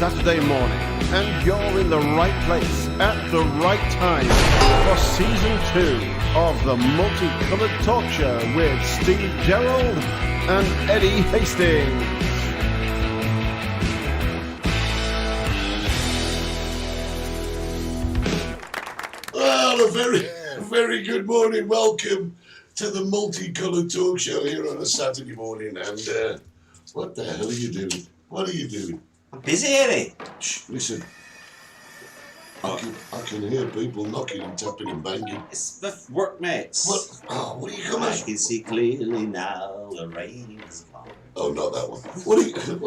Saturday morning, and you're in the right place at the right time for Season 2 of the Multicoloured Talk Show with Steve Gerald and Eddie Hastings. Well, a very good morning. Welcome to the Multicoloured Talk Show here on a Saturday morning. And what the hell are you doing? What are you doing? I'm busy, Eddie. Shh, listen. I can hear people knocking and tapping and banging. It's the workmates. What? Oh, what are you coming? I can see clearly now the rain is falling. Oh, not that one. What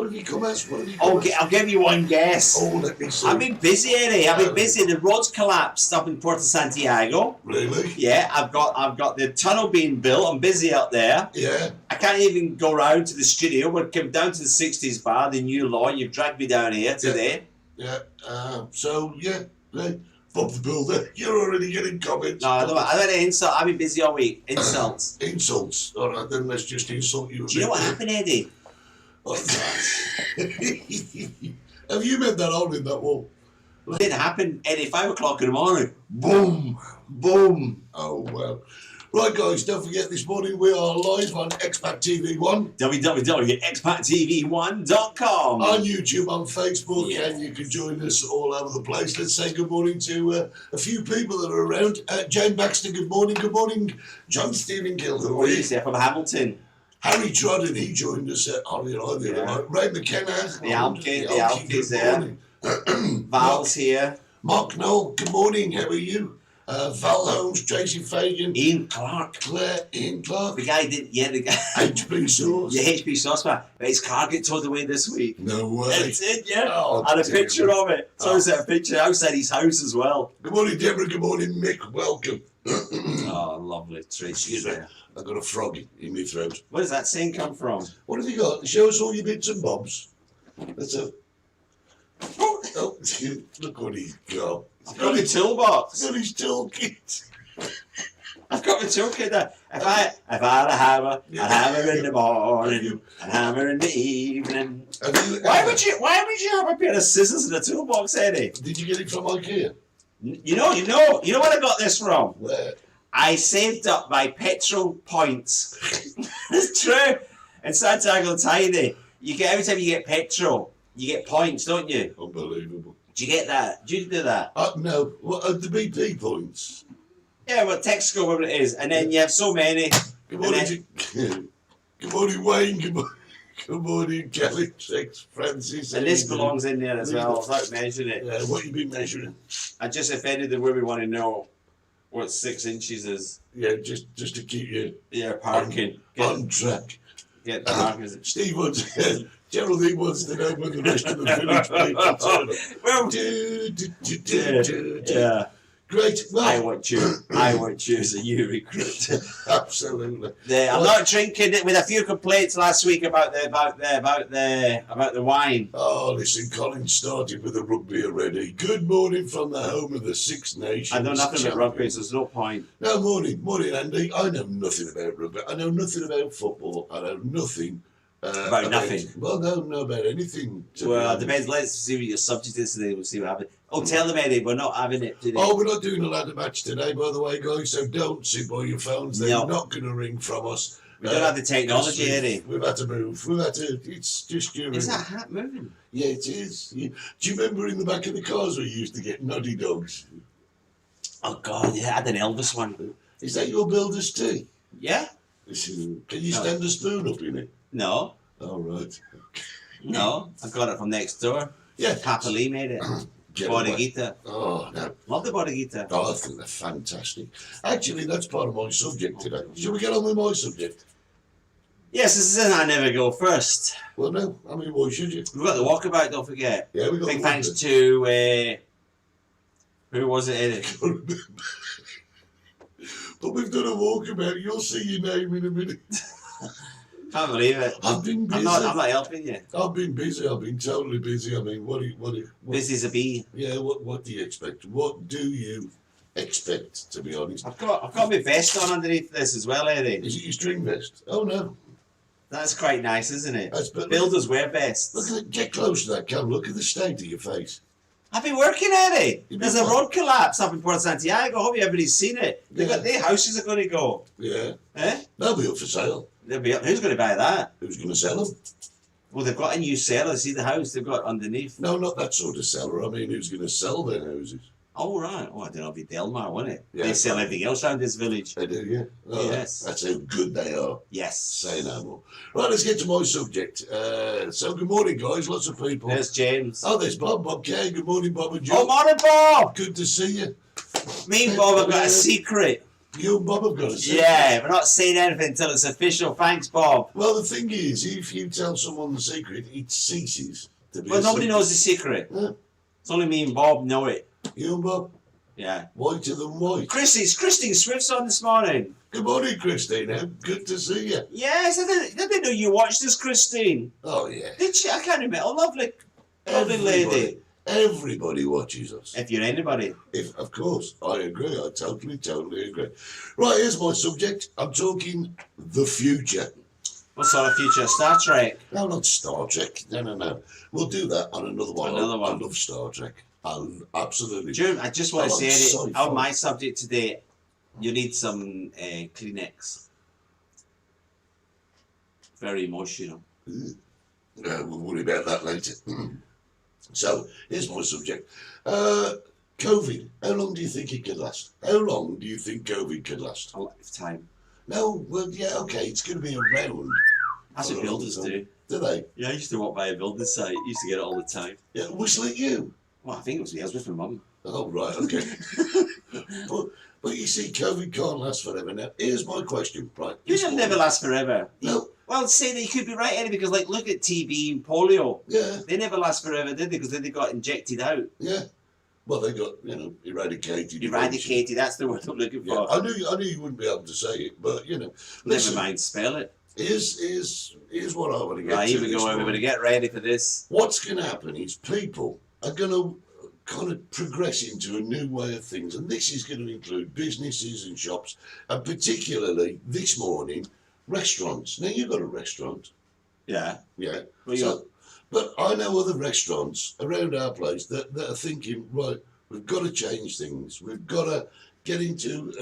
have you come as? What have you come as? I'll give you one guess. Oh, let me see. I've been busy, Eddie. I've been busy. The road's collapsed up in Puerto Santiago. Really? Yeah, I've got the tunnel being built. I'm busy up there. Yeah. I can't even go round to the studio. We're coming down to the 60s bar, the new law. You've dragged me down here today. Yeah. Bob the Builder, you're already getting comments. No, I don't insult. I've been busy all week. Insults. Insults. All right, then let's just insult you. Do you know what happened, Eddie? Have you made that hole in that wall? It didn't happen, Eddie. 5 o'clock in the morning. Boom. Boom. Oh, well. Right, guys, don't forget this morning we are live on Expat TV 1. www.expattv1.com. On YouTube, on Facebook, and you can join us all over the place. Let's say good morning to a few people that are around. Jane Baxter, good morning. Good morning, John Stephen Gill. What do you say from Hamilton? Harry Trodden, he joined us at Holly and I the other night. Ray McKenna. The Alkies there. Val's here. Mark Knoll, good morning. How are you? Val Holmes, Tracy Fagan, Ian Clark. Ian Clark. The guy did, the guy. HP Sauce. Yeah, HP Sauce, man. But his car get towed away this week. No way. It did, yeah. Oh, and a picture of it. So I sent a picture outside his house as well. Good morning, Deborah. Good morning, Mick. Welcome. Oh, lovely. Tracy's there. I've got a frog in my throat. Where does that saying come from? What have you got? Show us all your bits and bobs. That's a... Oh, look what he's got. I've got my toolbox. He's got his toolkit. I've got my toolkit there. If I had a hammer, I'd hammer in the morning, and hammer in the evening. Why would you have a pair of scissors in a toolbox, Eddie? Did you get it from IKEA? You know where I got this from? Where? I saved up my petrol points. It's true. In Santiago Tiny, every time you get petrol, you get points, don't you? Unbelievable. Do you get that? Do you do that? No. What, the BP points? Yeah, well, Texaco, whatever it is, and then you have so many. Good morning, good morning, Wayne. Good morning, Kelly, Francis. And this belongs in there as well, without measuring it. Yeah, what you been measuring? I just, if any of the women want to know what 6 inches is. Yeah, just to keep you parking. On track. Get the parking. Steve wants, Geraldine wants to know when the rest of the village people turn up. Yeah. Great. Well, I want you as a new recruit. Absolutely. I'm not drinking it with a few complaints last week about the wine. Oh, listen, Colin started with the rugby already. Good morning from the home of the Six Nations. I know nothing about rugby, so there's no point. No, morning, Andy. I know nothing about rugby. I know nothing about football. I know nothing. About nothing. Well, no, about anything. Well, it depends. Let's see what your subject is today. We'll see what happens. Oh, tell them, Eddie, we're not having it today. Oh, we're not doing a ladder match today, by the way, guys. So don't sit by your phones. They're not going to ring from us. We don't have the technology, Eddie. We've had to move. It's just during... Is that hat moving? Yeah, it is. Yeah. Do you remember in the back of the cars we used to get noddy dogs? Oh, God, yeah, I had an Elvis one. Is that your builder's tea? Yeah. Listen, can you stand a spoon up in it? No. Oh, right. No, I got it from next door. Yeah. Papa Lee made it. Bodeguita. Oh, no. Love the Bodeguita. Oh, I think they're fantastic. Actually, that's part of my subject today. Shall we get on with my subject? Yes, this is I never go first. Well, no. I mean, why should you? We've got the walkabout, don't forget. Yeah, we got big thanks to... who was it, Eddie? But we've done a walkabout. You'll see your name in a minute. Can't believe it. I've been busy. I'm not helping you. I've been busy. I've been totally busy. I mean, what Busy's a bee. Yeah, what do you expect? What do you expect, to be honest? I've got my vest on underneath this as well, Eddie. Is it your string vest? Oh, no. That's quite nice, isn't it? But Builders wear vests. Look at it. Get close to that camera. Look at the state of your face. I've been working at it. You've There's been a what? road collapse up in Port Santiago. I hope everybody's seen it. They've got their houses are going to go. Yeah. Eh? They'll be up for sale. They'll be up. Who's going to buy that? Who's going to sell them? Well, they've got a new seller. See the house they've got underneath. No, not that sort of seller. I mean, who's going to sell their houses? Oh, right. Oh, I don't know. It'll be Delmar, won't it? Yeah. They sell everything else around this village. They do, yeah. Oh, Yes. That's how good they are. Yes. Say no more. Right, let's get to my subject. So, good morning, guys. Lots of people. There's James. Oh, there's Bob. Bob Kay. Good morning, Bob and Oh, Joe. morning, Bob. Good to see you. Me and Bob have got a secret. You and Bob have got a secret. Yeah, we're not saying anything until it's official. Thanks, Bob. Well, the thing is, if you tell someone the secret, it ceases to be Well, a nobody secret. knows the secret. Yeah. It's only me and Bob know it. You and Bob, Yeah. whiter than white. Christine Swift's on this morning. Good morning, Christine. Good to see you. Yes, I didn't know you watched this, Christine. Oh, yeah. Did she? I can't remember. A lovely lady. Everybody watches us. If you're anybody. Of course, I agree. I totally agree. Right, here's my subject. I'm talking the future. What sort of future? Star Trek? No, not Star Trek. No. We'll do that on another one. Another one. I love Star Trek. Absolutely. June, I just want to say sci-fi. on my subject today, you need some Kleenex. Very emotional. We'll worry about that later. So, here's my subject. COVID. How long do you think it could last? How long do you think COVID could last? A lifetime. No, well, yeah, okay, it's going to be around. That's what builders do. Do they? Yeah, I used to walk by a building site. Used to get it all the time. Yeah, whistle at you. Well, I think it was me. I was with my mum. Oh, right, okay. but you see, COVID can't last forever. Now, here's my question, right? It'll never last forever. No. Well, say that you could be right, Eddie, because like look at TB and polio. Yeah, They never last forever, did they? Because then they got injected out. yeah. Well, they got, eradicated. Eradicated, that's the word I'm looking Yeah, for. I knew you wouldn't be able to say it, but, Never listen, mind, spell it. Here's what I want to get Right, to here we this go, morning. everybody, get ready for this. What's going to happen is people are going to kind of progress into a new way of things, and this is going to include businesses and shops, and particularly this morning, restaurants. Now, you've got a restaurant, Yeah. yeah. Well, But I know other restaurants around our place that are thinking, right, we've got to change things. We've got to get into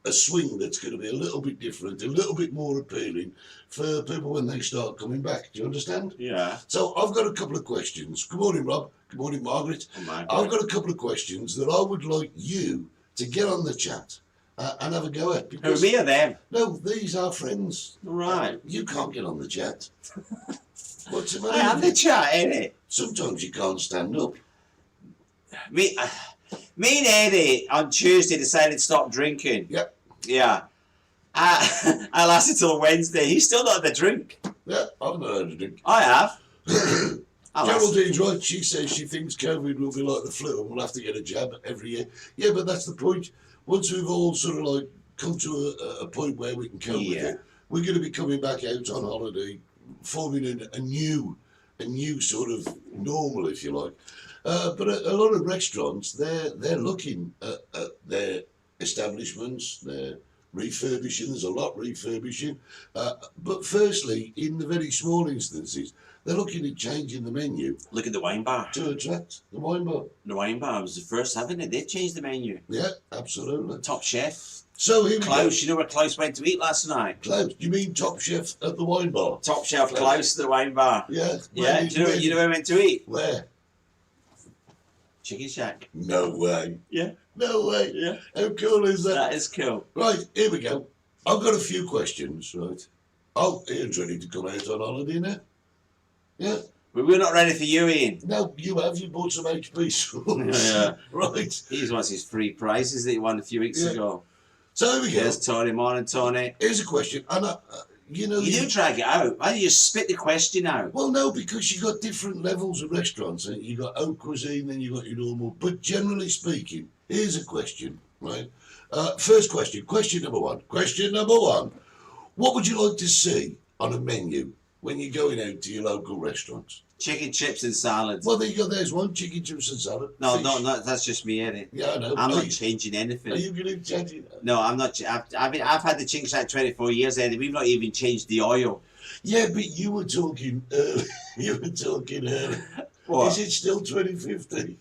a swing that's going to be a little bit different, a little bit more appealing for people when they start coming back. Do you understand? Yeah. So I've got a couple of questions. Good morning, Rob. Good morning, Margaret. Oh my God. I've got a couple of questions that I would like you to get on the chat and have a go at. Who, Because, me or them? no, these are friends. Right. You can't get on the chat. What's the matter? I am with the you? chat, innit? Sometimes you can't stand up. Me and Eddie on Tuesday decided to stop drinking. Yep. Yeah. I lasted till Wednesday. He's still not had a drink. Yeah, I've not heard of it. I have. I lasted. Geraldine's right. She says she thinks COVID will be like the flu and we'll have to get a jab every year. Yeah, but that's the point. Once we've all sort of like come to a point where we can cope with it, we're going to be coming back out on holiday, forming a new sort of normal, if you like. But a lot of restaurants, they're looking at their establishments, they're refurbishing. There's a lot refurbishing. But firstly, in the very small instances, they're looking at changing the menu Look at the wine bar. to attract the wine bar. The wine bar was the first, haven't it? They changed the menu. Yeah, absolutely. Top chef. So here we go. Klaus, you know where Klaus went to eat last night? Klaus, you mean top chef at the wine bar? Top chef Klaus, the wine bar. Yeah. Yeah, do you know where he went to eat? Where? Chicken Shack. No way. Yeah. No way. Yeah. How cool is that? That is cool. Right, here we go. I've got a few questions, right? Oh, Ian's ready to come out on holiday now. Yeah. But we're not ready for you, Ian. No, you bought some HP sauce. Yeah. Right. He wants his free prizes that he won a few weeks Yeah. ago. So here we go. There's Tony. Morning, Tony. Here's a question. And, you do drag it out. Why do you spit the question out? Well, no, because you got different levels of restaurants. You got haute cuisine, then you got your normal. But generally speaking, here's a question, right? First question. Question number one. Question number one. What would you like to see on a menu when you're going out to your local restaurants? Chicken chips and salad. Well, there you go. There's one chicken chips and salad. No, Fish. no, that's just me, Eddie. Yeah, I know. I'm not changing anything. Are you going to change it? No, I'm not. I've had the chicken shack 24 years, Eddie. We've not even changed the oil. Yeah, but you were talking earlier. What? Is it still 2050?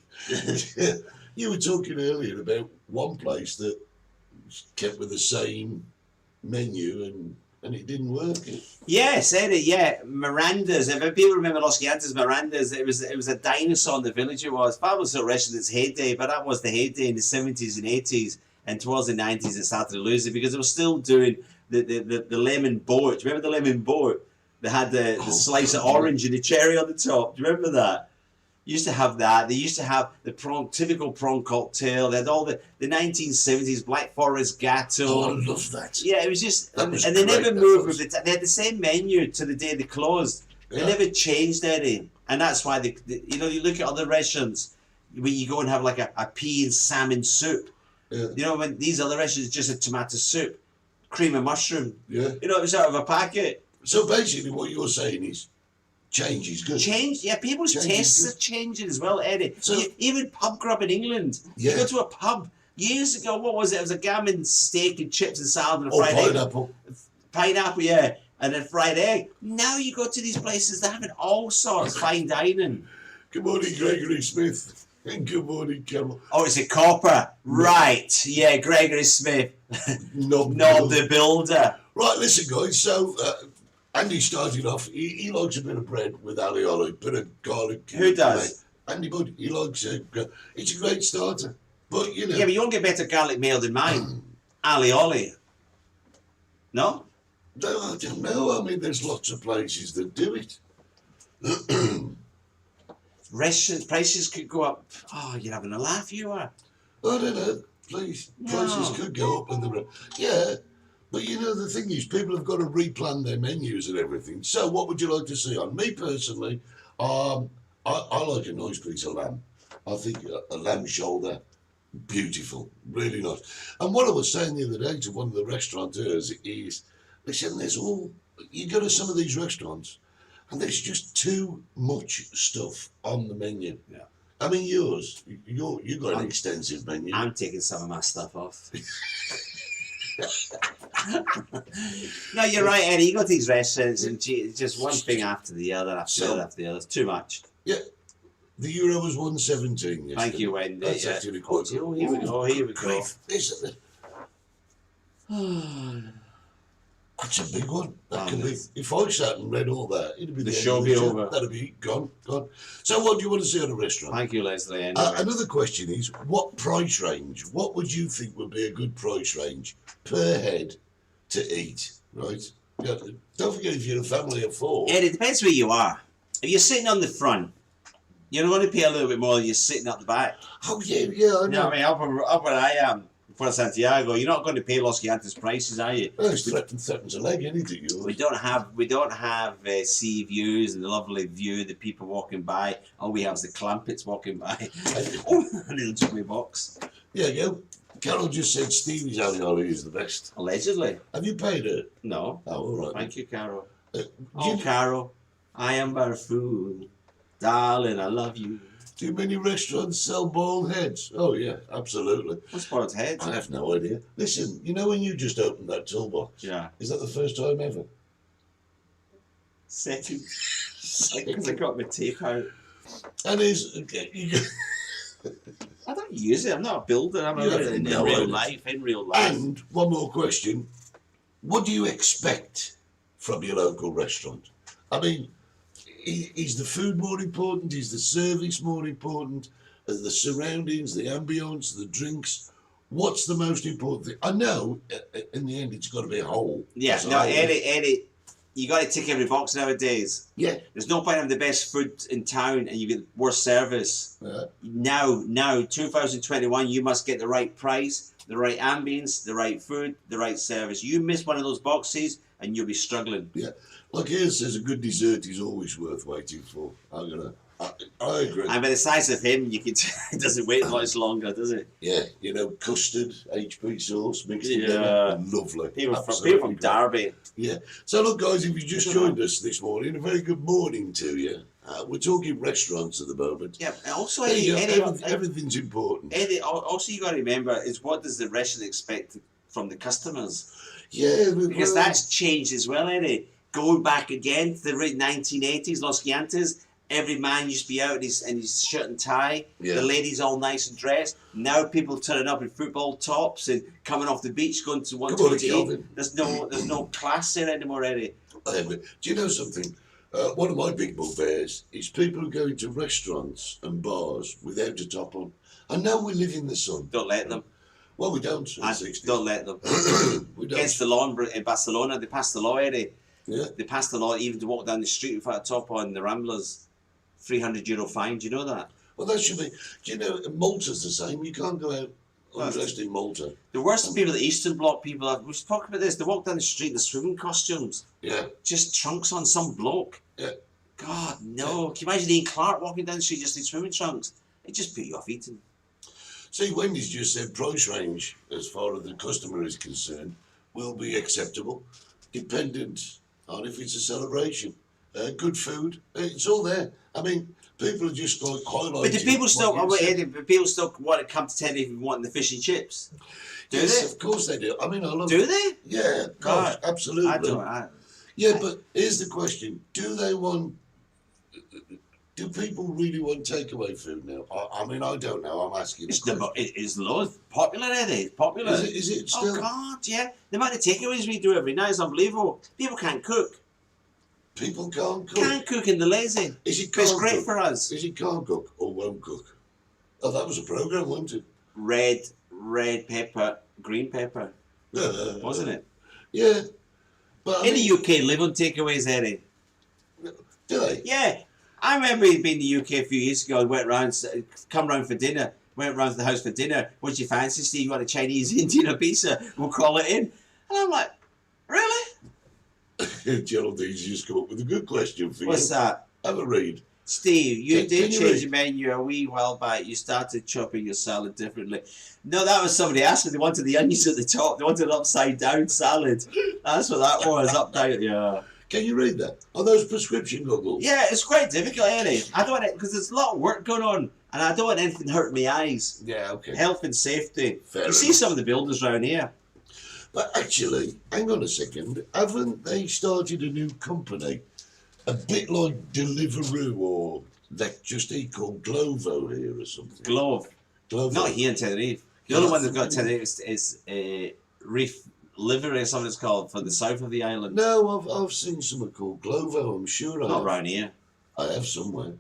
You were talking earlier about one place that kept with the same menu and it didn't work. Yes, Eddie. Yeah, Miranda's. If people remember Los Gigantes, Miranda's. It was a dinosaur in the village. It was fabulous restaurant in its heyday, but that was the heyday in the 70s and 80s, and towards the 90s it started to lose it because it was still doing the lemon boat. Do you remember the lemon boat? They had the slice of orange and the cherry on the top. Do you remember that? Used to have that. They used to have the typical prawn cocktail. They had all the 1970s Black Forest Gatto. Oh, I love that. Yeah, it was just, and was they great, never moved with it. They had the same menu to the day they closed. They never changed anything, and that's why you know, you look at other restaurants when you go and have like a pea and salmon soup. Yeah. You know, when these other restaurants just a tomato soup, cream and mushroom. Yeah. You know, it was out of a packet. So basically, what you're saying is, change is good. Change, yeah. People's tastes are changing as well, Eddie. So, even pub grub in England. Yeah. You go to a pub years ago. What was it? It was a gammon steak and chips and salad and a fried pineapple. egg. Pineapple, yeah, and a fried egg. Now you go to these places, they're having all sorts fine dining. Good morning, Gregory Smith. And good morning, Carol. Oh, it's a copper, right? Yeah, Gregory Smith, Knob the builder. Right, listen, guys. So Andy started off. He likes a bit of bread with alioli, bit of garlic. Who does? Andy Bud. He likes it. It's a great starter. But you know. Yeah, but you won't get better garlic mayo than mine. Alioli. No? No, I don't know. I mean, there's lots of places that do it. Restaurant prices could go up. Oh, you're having a laugh, you are. I don't know. Prices could go up in the. Yeah. But you know, the thing is, people have got to replan their menus and everything. So what would you like to see on? Me personally, I like a nice piece of lamb. I think a lamb shoulder, beautiful, really nice. And what I was saying the other day to one of the restaurateurs is, listen, you go to some of these restaurants and there's just too much stuff on the menu. Yeah. I mean, you've got an extensive menu. I'm taking some of my stuff off. No, you're right, Eddie. You go to these restaurants and just one thing after the other, after the other. It's too much. Yeah. The euro was 117 yesterday. Thank you, Wendy. That's actually quite good. Oh, here we go. Here we go. That's a big one. That could be. Yes. If I sat and read all that, it'd be The end show of be show. over. That'd be gone. So, what do you want to see at a restaurant? Thank you, Leslie. Anyway. Another question is, what price range? What would you think would be a good price range per head to eat? Right. Yeah, don't forget, if you're a family of four. Eddie, it depends where you are. If you're sitting on the front, you're going to pay a little bit more than you're sitting at the back. Oh yeah, I know. No, I mean, up where I am, for Santiago, you're not going to pay Los Gigantes prices, are you? Well, it's threatens a leg, anything you. We don't have sea views and the lovely view, the people walking by. All we have is the clampets walking by. Oh, a little chubby box. Yeah, go. Carol just said Stevie's alioli is the best. Allegedly. Have you paid her? No. Oh, all right. Thank you, Carol. You- Carol, I am but a fool. Darling, I love you. Do many restaurants sell bald heads? Oh, yeah, absolutely. What's bald head? I have no idea. Listen, you know when you just opened that toolbox? Yeah. Is that the first time ever? Second. Because I got my tape out. And I don't use it. I'm not a builder. I'm in real life. In real life. And one more question. What do you expect from your local restaurant? I mean, is the food more important? Is the service more important? Are the surroundings, the ambience, the drinks? What's the most important thing? I know in the end it's got to be a whole. Yeah, no, Eddie, you got to tick every box nowadays. Yeah. There's no point having the best food in town and you get worse service. Now, 2021, you must get the right price, the right ambience, the right food, the right service. You miss one of those boxes and you'll be struggling. Yeah. Like here says, a good dessert is always worth waiting for. I'm going to I agree. And by the size of him, you can it doesn't wait much longer, does it? Yeah, you know, custard, HP sauce mixed Yeah. together, lovely. People Absolutely from great. Derby. Yeah. So look, guys, if you just joined us this morning, a very good morning to you. We're talking restaurants at the moment. Yeah, and also There you go. Eddie, Everything's important. Eddie, also you got to remember is what does the restaurant expect from the customers? Yeah, Because that's changed as well, Eddie. Going back again to the 1980s, Los Giantes, every man used to be out in his shirt and tie. Yeah. The ladies all nice and dressed. Now people turning up in football tops and coming off the beach going to one to eat. There's no class there anymore, Eddie. Do you know something? One of my big bugbears is people who go into restaurants and bars without a top on. I know we live in the sun. Don't let them. Well, we don't. Don't let them. We don't. Against the law in Barcelona, they passed the law, Eddie. Yeah. They passed the law even to walk down the street without a top on the Ramblers. €300 fine. Do you know that? Well, that should be. Do you know Malta's the same? You can't go out undressed in Malta. The worst people, the Eastern Bloc people, we was talking about this. They walk down the street in the swimming costumes. Yeah. Just trunks on some bloke. Yeah. God, no. Can you imagine Ian Clark walking down the street just in swimming trunks? It just put you off eating. See, Wendy's just said price range, as far as the customer is concerned, will be acceptable, dependent on if it's a celebration. Good food, it's all there. I mean, people are just like highlighting. But do people still, Eddie, people still want to come to Tenerife and want the fish and chips? Do yes, they? Of course they do. I mean, I love Do it. they? Yeah, gosh, absolutely. I don't. Yeah, but here's the question: do people really want takeaway food now? I mean, I don't know. I'm asking. It's loads popular, Eddie. It's popular. Is it still? Oh God, yeah. The amount of takeaways we do every night is unbelievable. People can't cook. People can't cook. Can't cook and they're lazy. Is it? But it's Can't great cook? for us. Is it can't cook or won't cook? Oh, that was a program, wasn't it? Red pepper, green pepper, wasn't it? Yeah. But In the UK, live on takeaways, Eddie. do they? Yeah. I remember being in the UK a few years ago. I went round, come round for dinner. Went round to the house for dinner. What'd you fancy, Steve? You want a Chinese, Indian, or pizza? We'll call it in. And I'm like, really? Gerald, he's just come up with a good question for you. What's that? Have a read. Steve, you Can did you change read? the menu a wee while back. You started chopping your salad differently. No, that was somebody asked me. They wanted the onions at the top. They wanted an upside down salad. That's what that was. Up down. Yeah. Can you read that? Are those prescription goggles? Yeah, it's quite difficult, Eddie. I don't want it because there's a lot of work going on, and I don't want anything hurting my eyes. Yeah, okay. Health and safety. Fair You see enough. some of the builders around here. But actually, hang on a second. Haven't they started a new company? A bit like Deliveroo or that just eat called Glovo here or something? Glove. Glovo. Not here in Tenerife. The only one they've got in Tenerife is Reef Livery or something it's called for the south of the island. No, I've seen something called Glovo, I'm sure I Not have. around here. I have somewhere.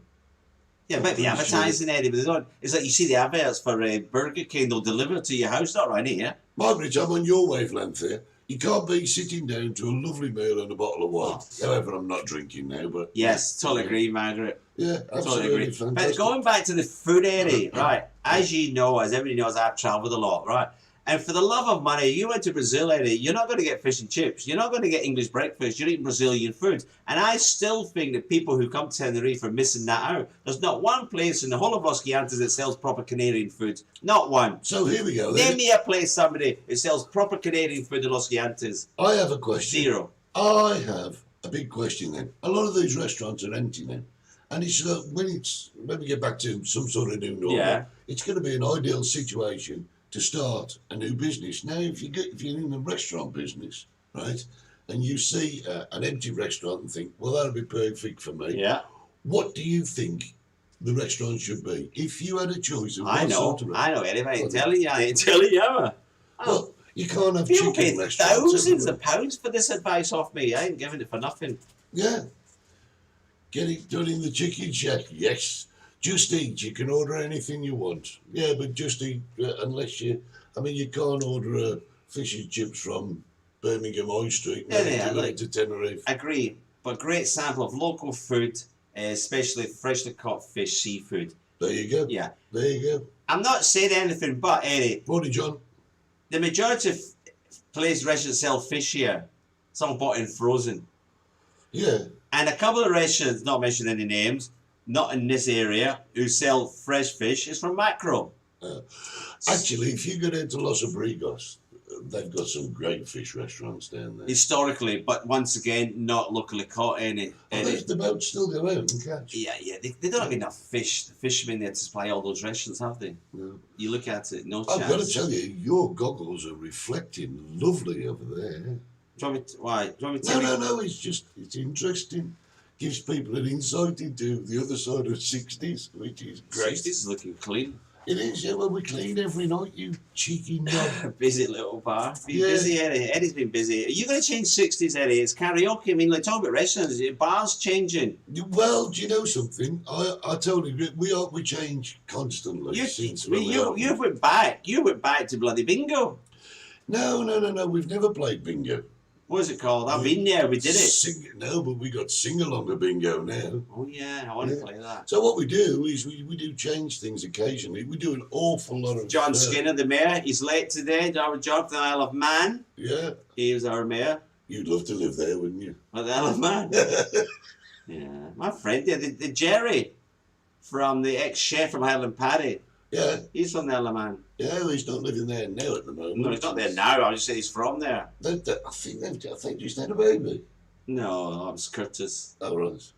Yeah, it might be pretty advertising, Eddie, but they don't. It's like you see the adverts for Burger King, they'll deliver it to your house, not around here. Margaret, I'm on your wavelength here. You can't be sitting down to a lovely meal and a bottle of wine. However, I'm not drinking now, but... Yes, totally agree, Margaret. Yeah, Totally absolutely agree. But fantastic. going back to the food, Eddie, right, as you know, as everybody knows, I've travelled a lot, right? And for the love of money, you went to Brazil, Eddie, you're not going to get fish and chips. You're not going to get English breakfast. You're eating Brazilian food. And I still think that people who come to Tenerife are missing that out. There's not one place in the whole of Los Giantes that sells proper Canarian food. Not one. So here we go. Name me a place, somebody, who sells proper Canarian food in Los Giantes. I have a question. Zero. I have a big question then. A lot of these restaurants are empty now. And it's when it's, let me get back to some sort of new normal. Yeah. It's going to be an ideal situation to start a new business. Now, if you're in the restaurant business, right, and you see an empty restaurant and think, well, that'll be perfect for me. Yeah. What do you think the restaurant should be? If you had a choice of I what know, sort of Eddie, I ain't telling you, Well, you can't have People pay chicken restaurants. thousands everywhere. of pounds for this advice off me. I ain't giving it for nothing. Yeah. Get it done in the chicken shack. Yes. Just eat. You can order anything you want. Yeah, but just eat unless you... I mean, you can't order fish and chips from Birmingham High Street to Tenerife. Agree, but great sample of local food, especially freshly caught fish, seafood. There you go. Yeah. There you go. I'm not saying anything, but Eddie, Morning, John. the majority of places restaurants sell fish here. Some bought in frozen. Yeah. And a couple of restaurants, not mentioning any names, not in this area, who sell fresh fish is from mackerel. Actually, if you go down to Los Abrigos, they've got some great fish restaurants down there. Historically, but once again, not locally caught any. The boats still go out and catch. Yeah, they don't have enough fish. The fishermen there to supply all those restaurants, have they? No. You look at it, no chance. I've got to tell you, your goggles are reflecting lovely over there. Do you want me to, why? Do you want me to tell you? No, it's interesting. Gives people an insight into the other side of 60s, which is great. 60s is looking clean. It is, yeah, well, we clean every night, you cheeky knob. Busy little bar. Been Yeah. busy, Eddie. Eddie's been busy. Are you going to change 60s, Eddie? It's karaoke. I mean, like, talking about restaurants, bars changing. Well, do you know something? I totally agree. We change constantly since You went back. You went back to bloody bingo. No. We've never played bingo. What is it called? I've been there. We did it. No, but we got sing-along of bingo now. Oh, yeah. I want to play that. So what we do is we do change things occasionally. We do an awful lot of... John Skinner, the mayor, he's late today. Our job for the Isle of Man. Yeah. He was our mayor. You'd love to live there, wouldn't you? At the Isle of Man. Yeah. My friend there, the Jerry from the ex-chef from Highland Paddy. Yeah. He's from the Isle of Man. Yeah, well, he's not living there now at the moment. No, he's not there now. I just say he's from there. I think they've just had a baby. No, that was Curtis. Oh, right.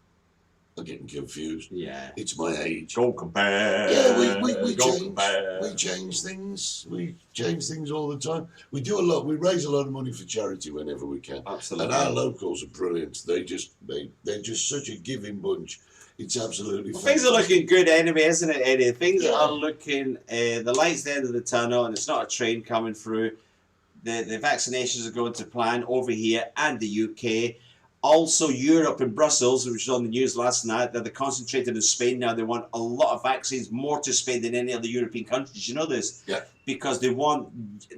I'm getting confused. Yeah. It's my age. Go compare. Yeah, we Go change. compare. We change things. We change things all the time. We do a lot. We raise a lot of money for charity whenever we can. Absolutely. And our locals are brilliant. They're just such a giving bunch. It's absolutely. Well, things are looking good anyway, isn't it, Eddie? Things are looking. The light's the end of the tunnel, and it's not a train coming through. The vaccinations are going to plan over here and the UK. Also, Europe and Brussels, which was on the news last night, that they're concentrated in Spain now. They want a lot of vaccines, more to Spain than any other European countries. You know this? Yeah. Because they want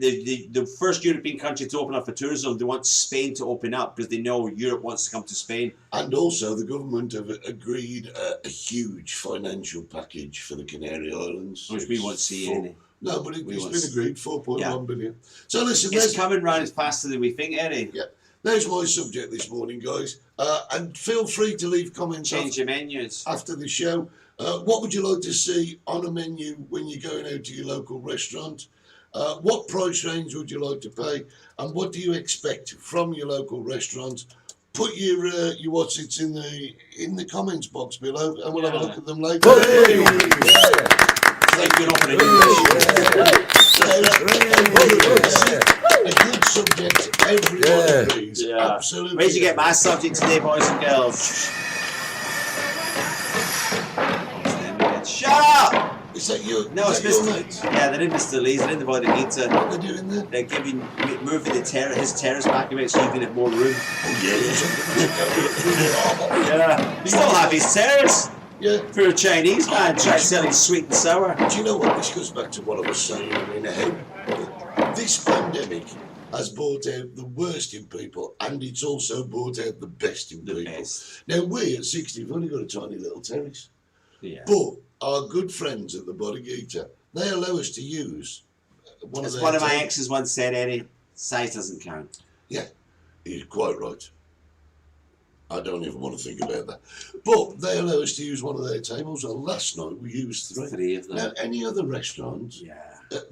the first European country to open up for tourism. They want Spain to open up because they know Europe wants to come to Spain. And also, the government have agreed a huge financial package for the Canary Islands, Which we won't see any. No, but it's been agreed, 4.1 billion. So listen, It's coming round as faster than we think, Eddie. Yeah. There's my subject this morning, guys. And feel free to leave comments Change your menus. after the show. What would you like to see on a menu when you're going out to your local restaurant? What price range would you like to pay? And what do you expect from your local restaurant? Put your what's-its in the comments box below, and we'll have a look at them later. Thank you A good subject, everyone agrees. Yeah. Absolutely. Where'd you get my subject today, boys and girls? Shut up! Is that you? No, it's Mr. Mr. Yeah, they're in Mr. Lee's, they're in the Bodeguita. What are they doing there? They're moving his terrace back a bit so you can have more room. Oh, Yeah. Still have his terrace. yeah. For a Chinese man trying to sell his sweet and sour. Do you know what? This goes back to what I was saying in ahead. This pandemic has brought out the worst in people, and it's also brought out the best in people. Best. Now, we at 60 have only got a tiny little terrace. Yeah. But our good friends at the Bodeguita, they allow us to use one As of their one of my tables. exes once said, Eddie, size doesn't count. Yeah, you're quite right. I don't even want to think about that. But they allow us to use one of their tables. And last night we used three. Of them. Now, any other restaurant, Yeah.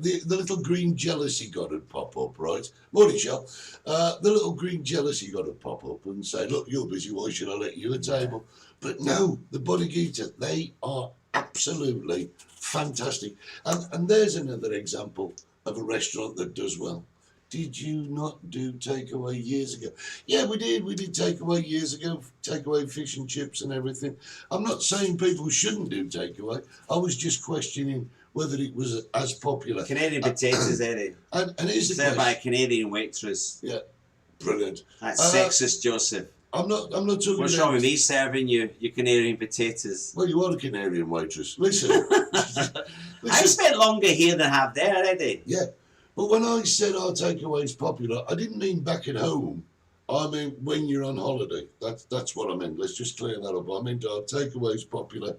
the little green jealousy god would pop up, right? Morning, Shop. The little green jealousy god would pop up and say, look, you're busy, why should I let you a table? But no, the Bodeguita, they are absolutely fantastic. And there's another example of a restaurant that does well. Did you not do takeaway years ago? Yeah, we did. We did takeaway years ago, takeaway fish and chips and everything. I'm not saying people shouldn't do takeaway. I was just questioning whether it was as popular. Canadian potatoes, Eddie. And here's the Served by a question. Canadian waitress. Yeah, brilliant. That's sexist, Joseph. I'm not talking What's about... wrong with me serving you your Canadian potatoes? Well, you are a Canadian waitress. Listen. I spent longer here than I have there, Eddie. Yeah, but when I said our takeaway's popular, I didn't mean back at home. I meant when you're on holiday. That's what I meant. Let's just clear that up. I meant our takeaway's popular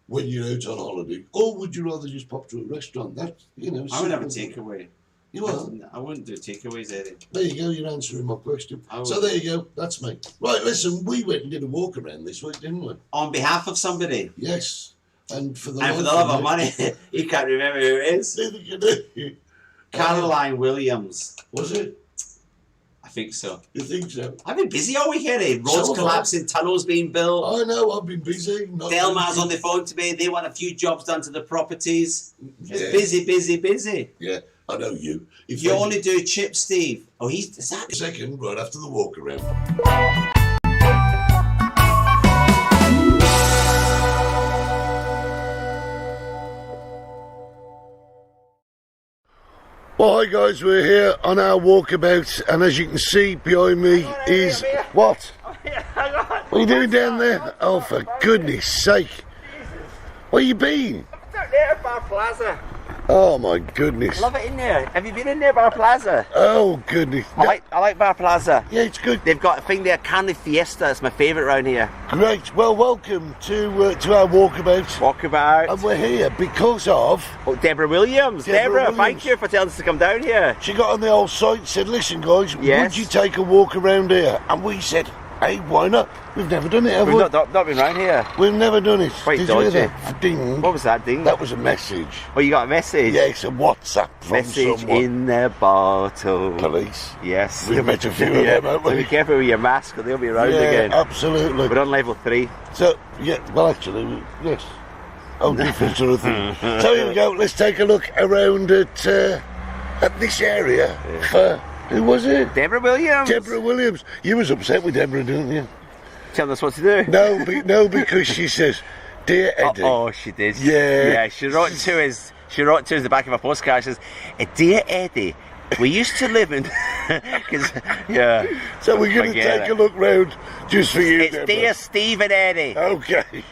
when you're out on holiday. Or would you rather just pop to a restaurant? That, I would have a takeaway. You are? I wouldn't do takeaways, Eddie. There you go, you're answering my question. I So there you go, that's me. Right, listen, we went and did a walk around this week, didn't we? On behalf of somebody. Yes. And for the love of money, you can't remember who it is. Neither can you. Caroline Williams. Was it? I think so. You think so? I've been busy all week, Eddie. Roads So collapsing, tunnels being built. I know, I've been busy. Delmar's on the phone to me. They want a few jobs done to the properties. It's Yeah. busy. Yeah, I know you. If You only do chips, Steve. Oh, is that? second, right after the walk around. Well, hi guys, we're here on our walkabout, and as you can see behind me is what? What are you doing down there? Oh, for goodness sake! Where you been? Down there at Bar Plaza. Oh my goodness! Love it in there. Have you been in there, Bar Plaza? Oh goodness! I like Bar Plaza. Yeah, it's good. They've got a thing there, Carne Fiesta. It's my favourite round here. Great. Well, welcome to our walkabout. Walkabout. And we're here because of... Oh, Deborah Williams. Deborah Thank Williams. you for telling us to come down here. She got on the old site and said, listen guys, Yes. would you take a walk around here? And we said, hey, why not? We've never done it, have we? We've not been round here. We've never done it. Quite Did you hear dodgy. that? Ding. What was that, Ding? That was a message. Oh, you got a message? Yeah, it's a WhatsApp from Message someone. in the bottle. Police. Yes. We've met a few of them, haven't So we? be careful with your mask or they'll be around Yeah, again. absolutely. We're on level 3. So, yeah, well actually, yes. Oh, different sort of thing. So here we go, let's take a look around at this area for, who was it? Deborah Williams. Deborah Williams. You was upset with Deborah, didn't you? Telling us what to do. No, because she says, dear Eddie. Oh, she did. Yeah. Yeah, she wrote to us the back of a postcard. She says, Dear Eddie, we used to live in... Cause, yeah. So we're going to Forget take it. a look round just for you, It's Deborah. Dear Steve and Eddie. Okay.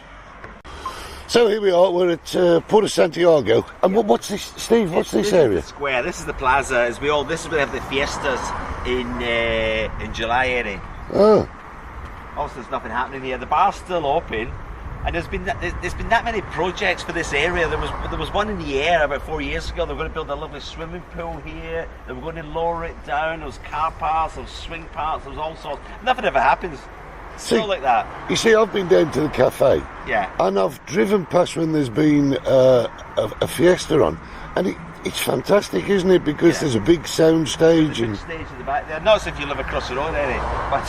So here we are, we're at Port of Santiago. And what's this, Steve, what's this Is area? the square. This is the plaza. This is where they have the fiestas in July, Eddie. Oh, Also, there's nothing happening here. The bar's still open, and there's been that many projects for this area. There was one in the air about 4 years ago. They were going to build a lovely swimming pool here. They were going to lower it down. There was car parks, there was swing parks, there was all sorts. Nothing ever happens. Still like that. You see, I've been down to the cafe. Yeah. And I've driven past when there's been a fiesta on. And it's fantastic, isn't it? Because Yeah. there's a big sound stage. Big And stage at the back there. Not as if you live across the road, Eddie. But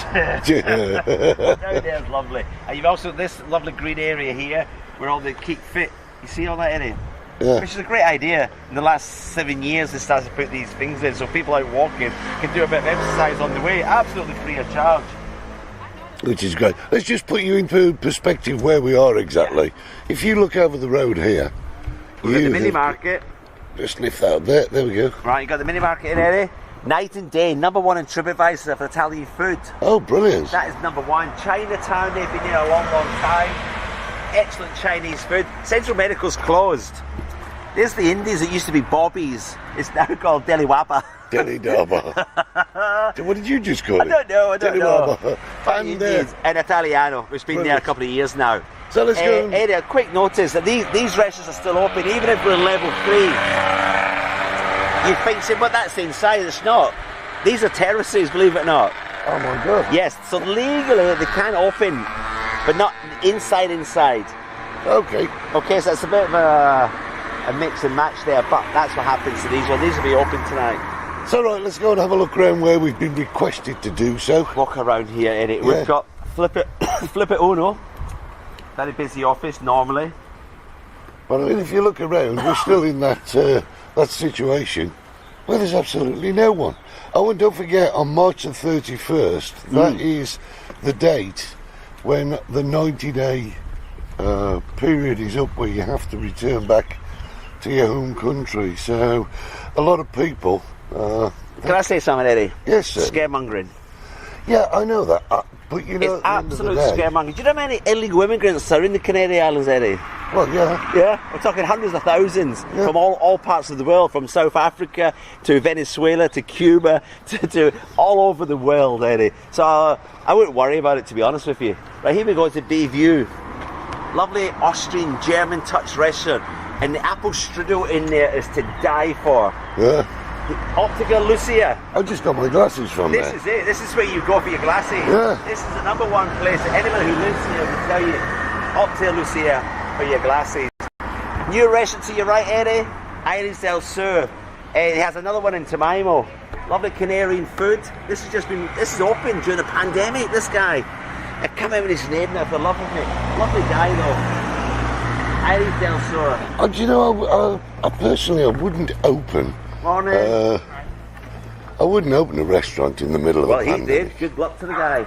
down there's lovely. And you've also this lovely green area here where all the Keep Fit. You see all that, Eddie? Yeah. Which is a great idea. In the last 7 years, they started to put these things in so people out walking can do a bit of exercise on the way, absolutely free of charge. Which is great. Let's just put you into perspective where we are exactly. If you look over the road here, We've got the you mini have- market. Just sniff that there. There we go. Right, you got the mini market in Eddie. Night and day, #1 in TripAdvisor for Italian food. Oh, brilliant. That is #1. Chinatown, they've been here a long time. Excellent Chinese food. Central Medical's closed. There's the Indies, it used to be Bobby's. It's now called Deli Wapa. Deli Daba. What did you just call I it? don't know. Deli Wapa. And, Indies and Italiano, which has been there a brilliant. couple of years now. So let's go. Eddie, a quick notice that these restaurants are still open, even if we're level 3. You think, but that's inside, it's not. These are terraces, believe it or not. Oh my God. Yes, so legally they can open, but not inside. Okay. Okay, so it's a bit of a mix and match there, but that's what happens to these ones. These will be open tonight. So right, let's go and have a look around where we've been requested to do so. Walk around here, Eddie. Yeah. We've got Flip It Uno. Very busy office normally. But I mean, if you look around, we're still in that situation where there's absolutely no one. Oh, and don't forget, on March the 31st, that is the date when the 90-day period is up where you have to return back to your home country. So a lot of people... Can I say something, Eddie? yes, sir. Scaremongering. Yeah, I know that. But you know, It's at the end of the absolute day- scaremongering. Do you know how many illegal immigrants are in the Canary Islands, Eddie? Well, yeah. Yeah, we're talking hundreds of thousands Yeah. from all parts of the world, from South Africa to Venezuela to Cuba to all over the world, Eddie. So I wouldn't worry about it, to be honest with you. Right, here we go to Bayview. Lovely Austrian German touch restaurant, and the apple strudel in there is to die for. Yeah. Optica Lucia. I just got my glasses from This there. is it. This is where you go for your glasses. Yeah. This is the number one place. Anyone who lives here will tell you, Optica Lucia for your glasses. New restaurant to your right, Eddie. Iris del Sur. It has another one in Temaimo. Lovely Canarian food. This is open during the pandemic. This guy. I come out with his name now for the love of it. Lovely guy though. Iris del Sur. Do you know, I personally, I wouldn't open. Morning. I wouldn't open a restaurant in the middle of Well, a he pandemic. did. Good luck to the guy.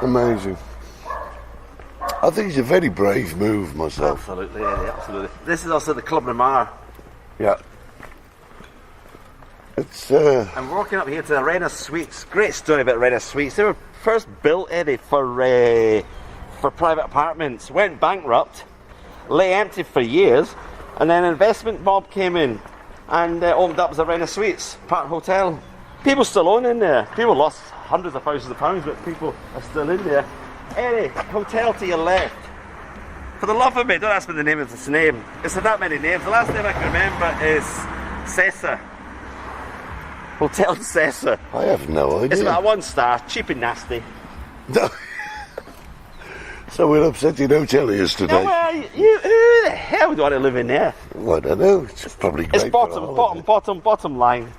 Amazing. I think it's a very brave move myself. Absolutely, Eddie, absolutely. This is also the Club Namar. Yeah. It's I'm walking up here to the Arena Suites. Great story about Arena Suites. They were first built, Eddie, for private apartments. Went bankrupt, lay empty for years, and then an investment mob came in and opened up as Arena Suites, part hotel. People still own in there. People lost hundreds of thousands of pounds, but people are still in there. Eddie, hotel to your left. For the love of me, don't ask me the name of this name. It's not that many names. The last name I can remember is Cessa. Hotel Cessa. I have no idea. It's about 1 star, cheap and nasty. No. So we're upsetting hoteliers Now, today. who the hell would want to live in there? Well, I don't know. It's probably great. It's for a holiday. bottom line.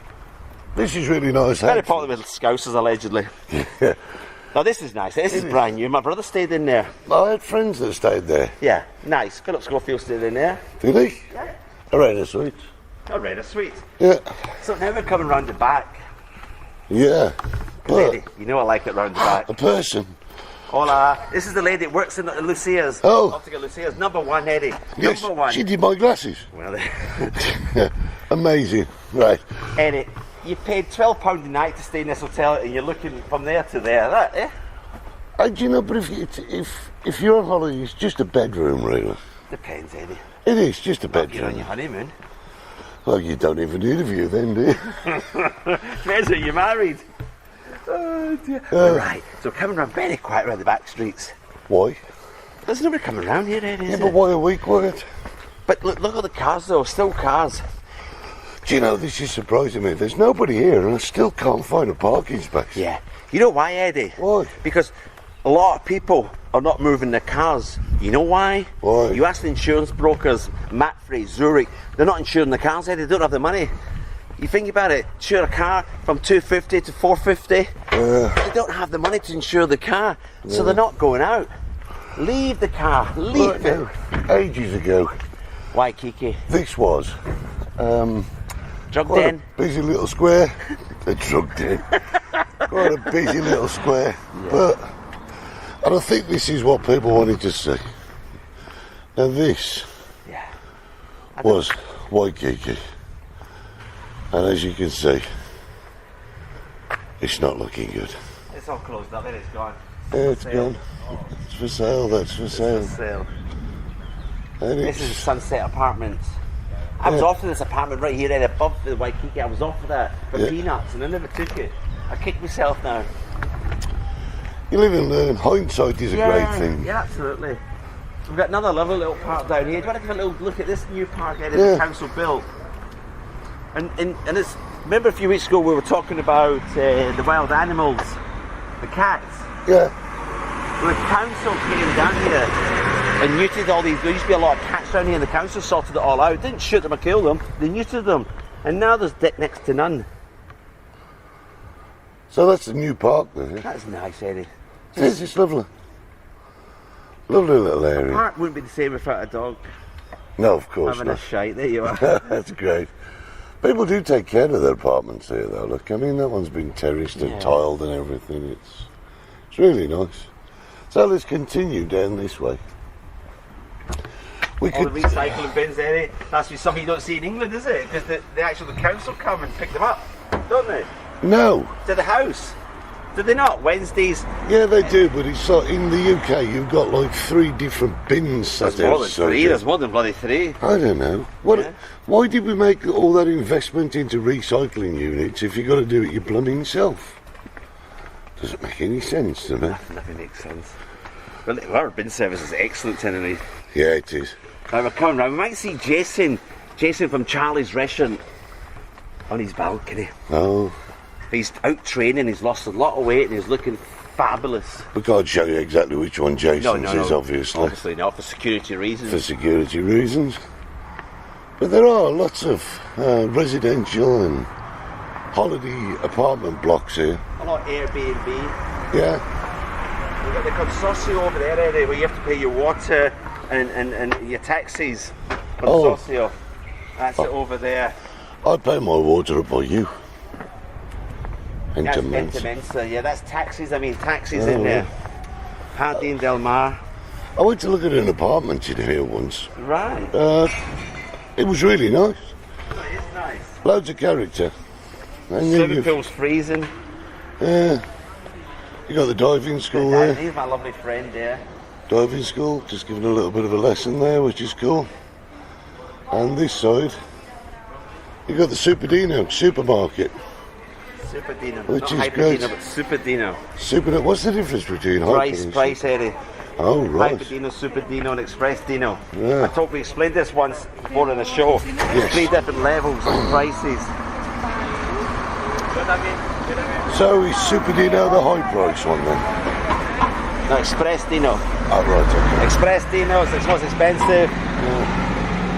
This is really nice. Very actually. popular with Scousers, allegedly. Yeah. Now, this is nice. This is brand new. My brother stayed in there. I had friends that stayed there. Yeah, nice. Philip Schofield stayed in there. Did he? Yeah. Arena Suites. I read a sweet. Yeah. So now we're coming round the back. Yeah. Lady, But you know I like it round the back. a person. Hola. This is the lady that works in Lucia's. Oh. Optica Lucia's. Number 1, Eddie. Yes, Number 1. she did my glasses. Well, Yeah. Amazing. Right. Eddie, you paid £12 a night to stay in this hotel and you're looking from there to there. That, eh? Do you know, but if you're on holiday, it's just a bedroom, really. Depends, Eddie. It is just a You're on bedroom. your honeymoon. Well, you don't even need a view then, do you? Depends who you're married. Oh dear. Right, so coming round very quiet around the back streets. Why? There's nobody coming round here, Eddie, Yeah, is but it? why are we quiet? But look at the cars though, still cars. Do you know, this is surprising me. There's nobody here and I still can't find a parking space. Yeah. You know why, Eddie? Why? Because a lot of people are not moving their cars. You know why? Why? You ask the insurance brokers, Mapfre, Zurich, they're not insuring the cars, Eddie. They don't have the money. You think about it, insure a ar from 250 to 450. They don't have the money to insure the car, so they're not going out. Leave the car, leave Right it. now, ages ago, Waikiki, this was drug quite den. a busy little square. A drug den. Quite a busy little square. And I think this is what people wanted to see. Now this Yeah. was Waikiki. And as you can see, it's not looking good. It's all closed up, then it's gone. Yeah, it's gone. It's for sale, that's for sale. Sale. And This is it's, Sunset Apartments. I was Yeah. offered this apartment right here, right above the Waikiki. I was offered that for Yeah. peanuts, and I never took it. I kick myself now. you live and learn. Hindsight is a great thing. Yeah, absolutely. We've got another lovely little park down here. Do you want to give a little look at this new park that Yeah. the council built? And it's, remember a few weeks ago we were talking about the wild animals, the cats. Yeah. Well, the council came down here and neutered all these. There used to be a lot of cats down here, and the council sorted it all out. Didn't shoot them or kill them. They neutered them, and now there's next to none. So that's the new park there. Yeah? That's nice, Eddie. Yes, it's lovely. Lovely little area. Park wouldn't be the same without a dog No, of course having a not. shite. There you are. That's great. People do take care of their apartments here, though. Look, I mean, that one's been terraced and Yeah. tiled and everything. It's really nice. So let's continue down this way. We All the could. recycling bins, Eddie. That's something you don't see in England, is it? Because the council come and pick them up, don't they? No. To the house. Do they not? Wednesdays. Yeah, they do, but it's like in the UK, you've got like 3 different bins set There's more than outside 3. you. There's more than bloody 3. I don't know. What? Yeah. Why did we make all that investment into recycling units if you've got to do it your blooming self? Doesn't make any sense to me. Nothing makes sense. Well, our bin service is excellent, Tenerife. Yeah, it is. Right, we're coming round. We might see Jason from Charlie's Restaurant on his balcony. Oh, He's out training, he's lost a lot of weight and he's looking fabulous. we can't show you exactly which one Jason's is, obviously. Obviously not, for security reasons. For security reasons. But there are lots of residential and holiday apartment blocks here. A lot of Airbnb. Yeah. We've got the consortium over there, Eddie, where you have to pay your water and your taxis. Consortium. That's it over there. I'd pay my water up by you. That's Intermensa. Intermensa, yeah, that's taxis. I mean, taxis in there. Jardín del Mar. I went to look at an apartment in here once. Right. It was really nice. Oh, it is nice. Loads of character. And Swimming pool's freezing. you got the diving school there. He's my lovely friend there. Diving school, just giving a little bit of a lesson there, which is cool. And this side, you got the Superdino supermarket. Superdino. Which Not is Hyperdino, great. but Superdino. What's the difference between Hyper and Price, Eddie. Oh, right. Hyperdino, Superdino, and Express Dino. Yeah. We explained this once before in the show. Yes. 3 different levels of prices. So is Superdino the high price one then? No, Express Dino. Oh, right, okay. Express Dino is the most expensive,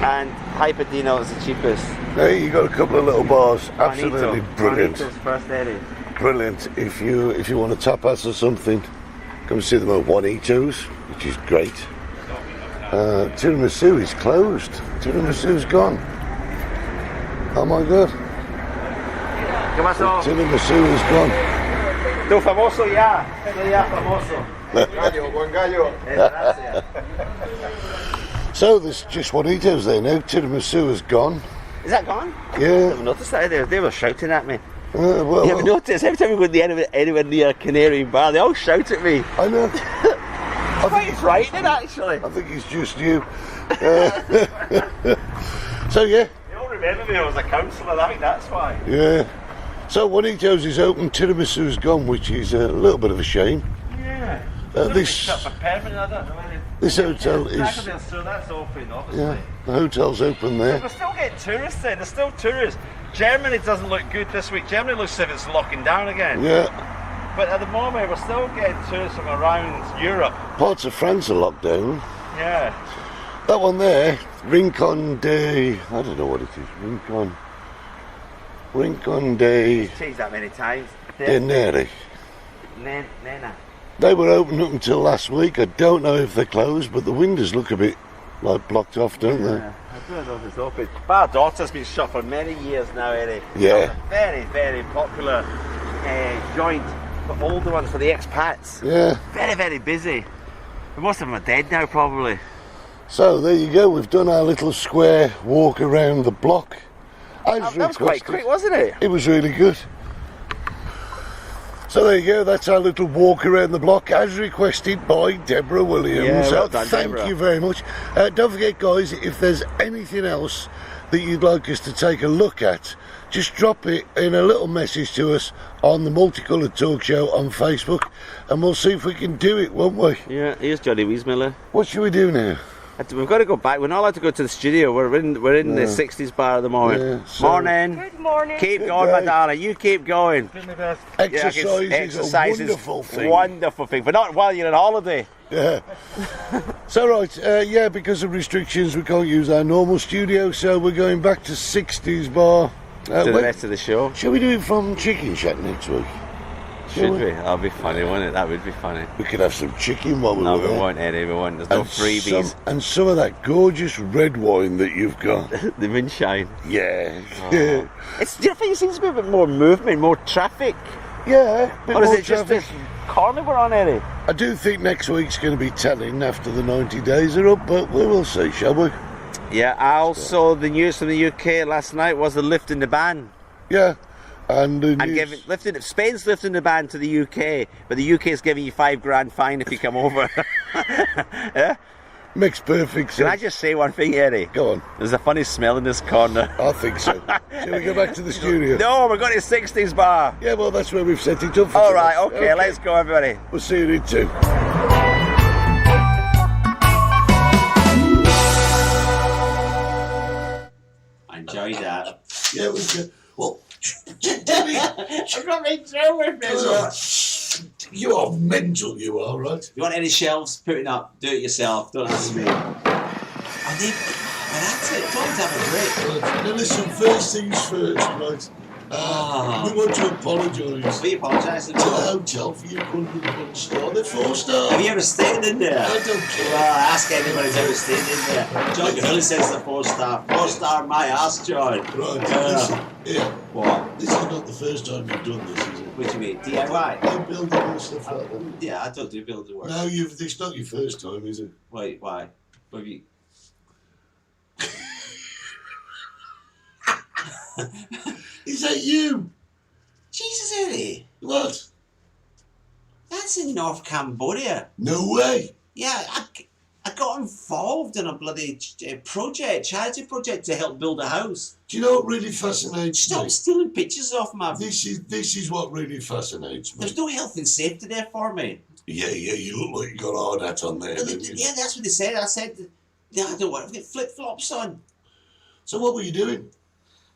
and Hyperdino is the cheapest. Hey, you got a couple of little bars. Absolutely brilliant. Juanitos first, Eddie. Brilliant. If you want a tapas or something, come see them at Juanitos, which is great. Tiramisu is closed. Tiramisu's gone. Oh my god. ¿Qué pasó? Tiramisu is gone. Tu famoso ya. Estoy ya famoso. Gallo, buen gallo. Gracias. So there's just Juanitos there now. Tiramisu is gone. Is that gone? Yeah. I've noticed that they were shouting at me. Well, You ever noticed? Every time we go anywhere near a Canary bar, they all shout at me. I know. Quite frightening, actually. I think it's just you. So yeah. They all remember me as a councillor, I think that's why. Yeah. So Juanitos is open, Tiramisu's gone, which is a little bit of a shame. Yeah. This Shut for permanent, I don't know. this hotel is, So that's open, obviously. yeah, the hotel's open there. We're still getting tourists in, there's still tourists. Germany doesn't look good this week. Germany looks as if it's locking down again. Yeah, But at the moment, we're still getting tourists from around Europe. parts of France are locked down. Yeah. That one there, Rincon de, I don't know what it is, Rincon de Changed that many times. Neri. Nena. They were open up until last week. I don't know if they're closed, but the windows look a bit like blocked off, don't they? Yeah, I don't know if it's open. Bar Daughter's been shut for many years now, Eddie. Yeah. It's a very, very popular joint for older ones, for the expats. Yeah. Very, very busy. Most of them are dead now, probably. So there you go. We've done our little square walk around the block. That was quite quick, wasn't it? It was really good. So there you go, that's our little walk around the block as requested by Deborah Williams. Yeah, well done, Thank Deborah. you very much. Don't forget, guys, if there's anything else that you'd like us to take a look at, just drop it in a little message to us on the Multicoloured Talk Show on Facebook, and we'll see if we can do it, won't we? Yeah, here's Johnny Weismiller. What should we do now? We've got to go back. We're not allowed to go to the studio. We're in the 60s bar at the moment. Yeah, so- Morning. Good morning. Keep Good going, my day. darling. You keep going. Exercise is a wonderful thing. Wonderful thing, but not while you're on holiday. Yeah. So right, yeah, because of restrictions we can't use our normal studio, so we're going back to 60s bar. To the rest of the show. Shall we do it from Chicken Shack next week? Should we? That'll be funny, wouldn't it? That would be funny. We could have some chicken while we No, were we there. won't, Eddie. We won't. There's no freebies. And some of that gorgeous red wine that you've got. The moonshine. Yeah. Oh. Do you think it seems to be a bit more movement, more traffic? Yeah. Bit Or is more it just traffic. this corner we're on, Eddie? I do think next week's going to be telling after the 90 days are up, but we will see, shall we? Yeah, also the news from the UK last night was the lifting the ban. Yeah. And the And news- Spain's lifting the ban to the UK, but the UK is giving you $5,000 fine if you come over. Yeah? makes perfect sense. Can I just say one thing, Eddie? Go on. There's a funny smell in this corner. I think so. Shall we go back to the studio? No, we're going to 60s bar. Yeah, well, that's where we've set it up for All today. right, okay, let's go, everybody. We'll see you in 2. I enjoyed that. Yeah, it was good. Well, Jimmy, I've got my drill with me as well. you are mental, you are, right? You want any shelves putting up? Do it yourself. Don't ask me. I need. And that's it. Don't have a break. Right. Now listen, first things first, right? We want to apologise We apologise. to the hotel for your 101 They're 4-star. Have you ever stayed in there? I don't care. Well, ask anybody who's ever stayed in there. John Gurley says the 4-star. 4-star, my ass, John. Right, listen, here. What? This is not the first time you've done this, is it? What do you mean? DIY? I'm building and stuff like that. Yeah, I don't do building work. No, it's not your first time, is it? Wait, why? What have you... Is that you? Jesus, Eddie. What? That's in North Cambodia. No way. Yeah, I got involved in a bloody charity project to help build a house. Do you know what really fascinates Stop me? stealing pictures off my... This is what really fascinates me. There's no health and safety there for me. Yeah, you look like you got a hard hat on there, don't you? Yeah, that's what they said. I said, yeah, I don't want to get flip-flops on. So what were you doing?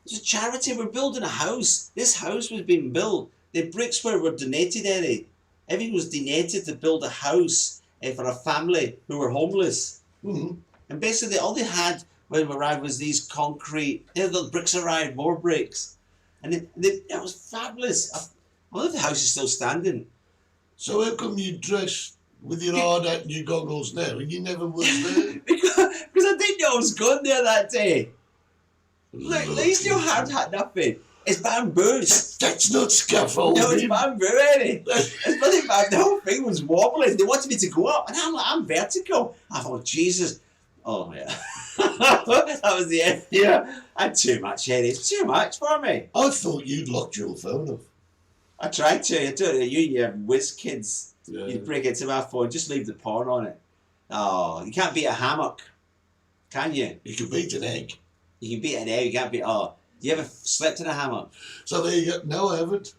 It's a charity. We're building a house. This house was being built. The bricks were donated, Eddie. Everything was donated to build a house for a family who were homeless. Mm-hmm. And basically, all they had when we arrived was these concrete. The bricks arrived, more bricks, and it was fabulous. I wonder if the house is still standing. So how come you dress with your hard hat and your goggles now, and you never was there? because I didn't know I was going there that day. Look, there's no hard hat, nothing. It's bamboos. That's not scaffolding. No, it's bamboo, Eddie. It's bloody bamboo. The whole thing was wobbling. They wanted me to go up, and I'm like, I'm vertical. I thought, Jesus. Oh, yeah. That was the end. Yeah. I had too much, Eddie. It's too much for me. I thought you'd locked your phone off. I tried to. I do. You whiz kids. Yeah. You break into my phone, just leave the porn on it. Oh, you can't beat a hammock, can you? You could beat an egg. You can beat an egg, you can't beat... Oh, you ever slept in a hammock? So there you go. No, I haven't.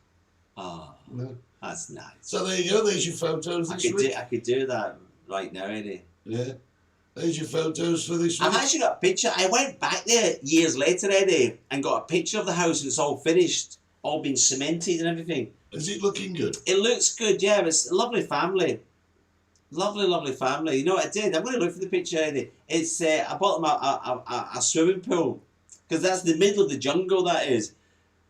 Oh, No. that's nice. So there you go. There's your photos I this week. could do that right now, Eddie. Yeah. There's your photos for this I've week. actually got a picture. I went back there years later, Eddie, and got a picture of the house. It's all finished, all been cemented and everything. Is it looking good? It looks good, yeah. It's a lovely family. Lovely family. You know what I did? I'm going to look for the picture, Eddie. It's I bought them a swimming pool, because that's the middle of the jungle, that is.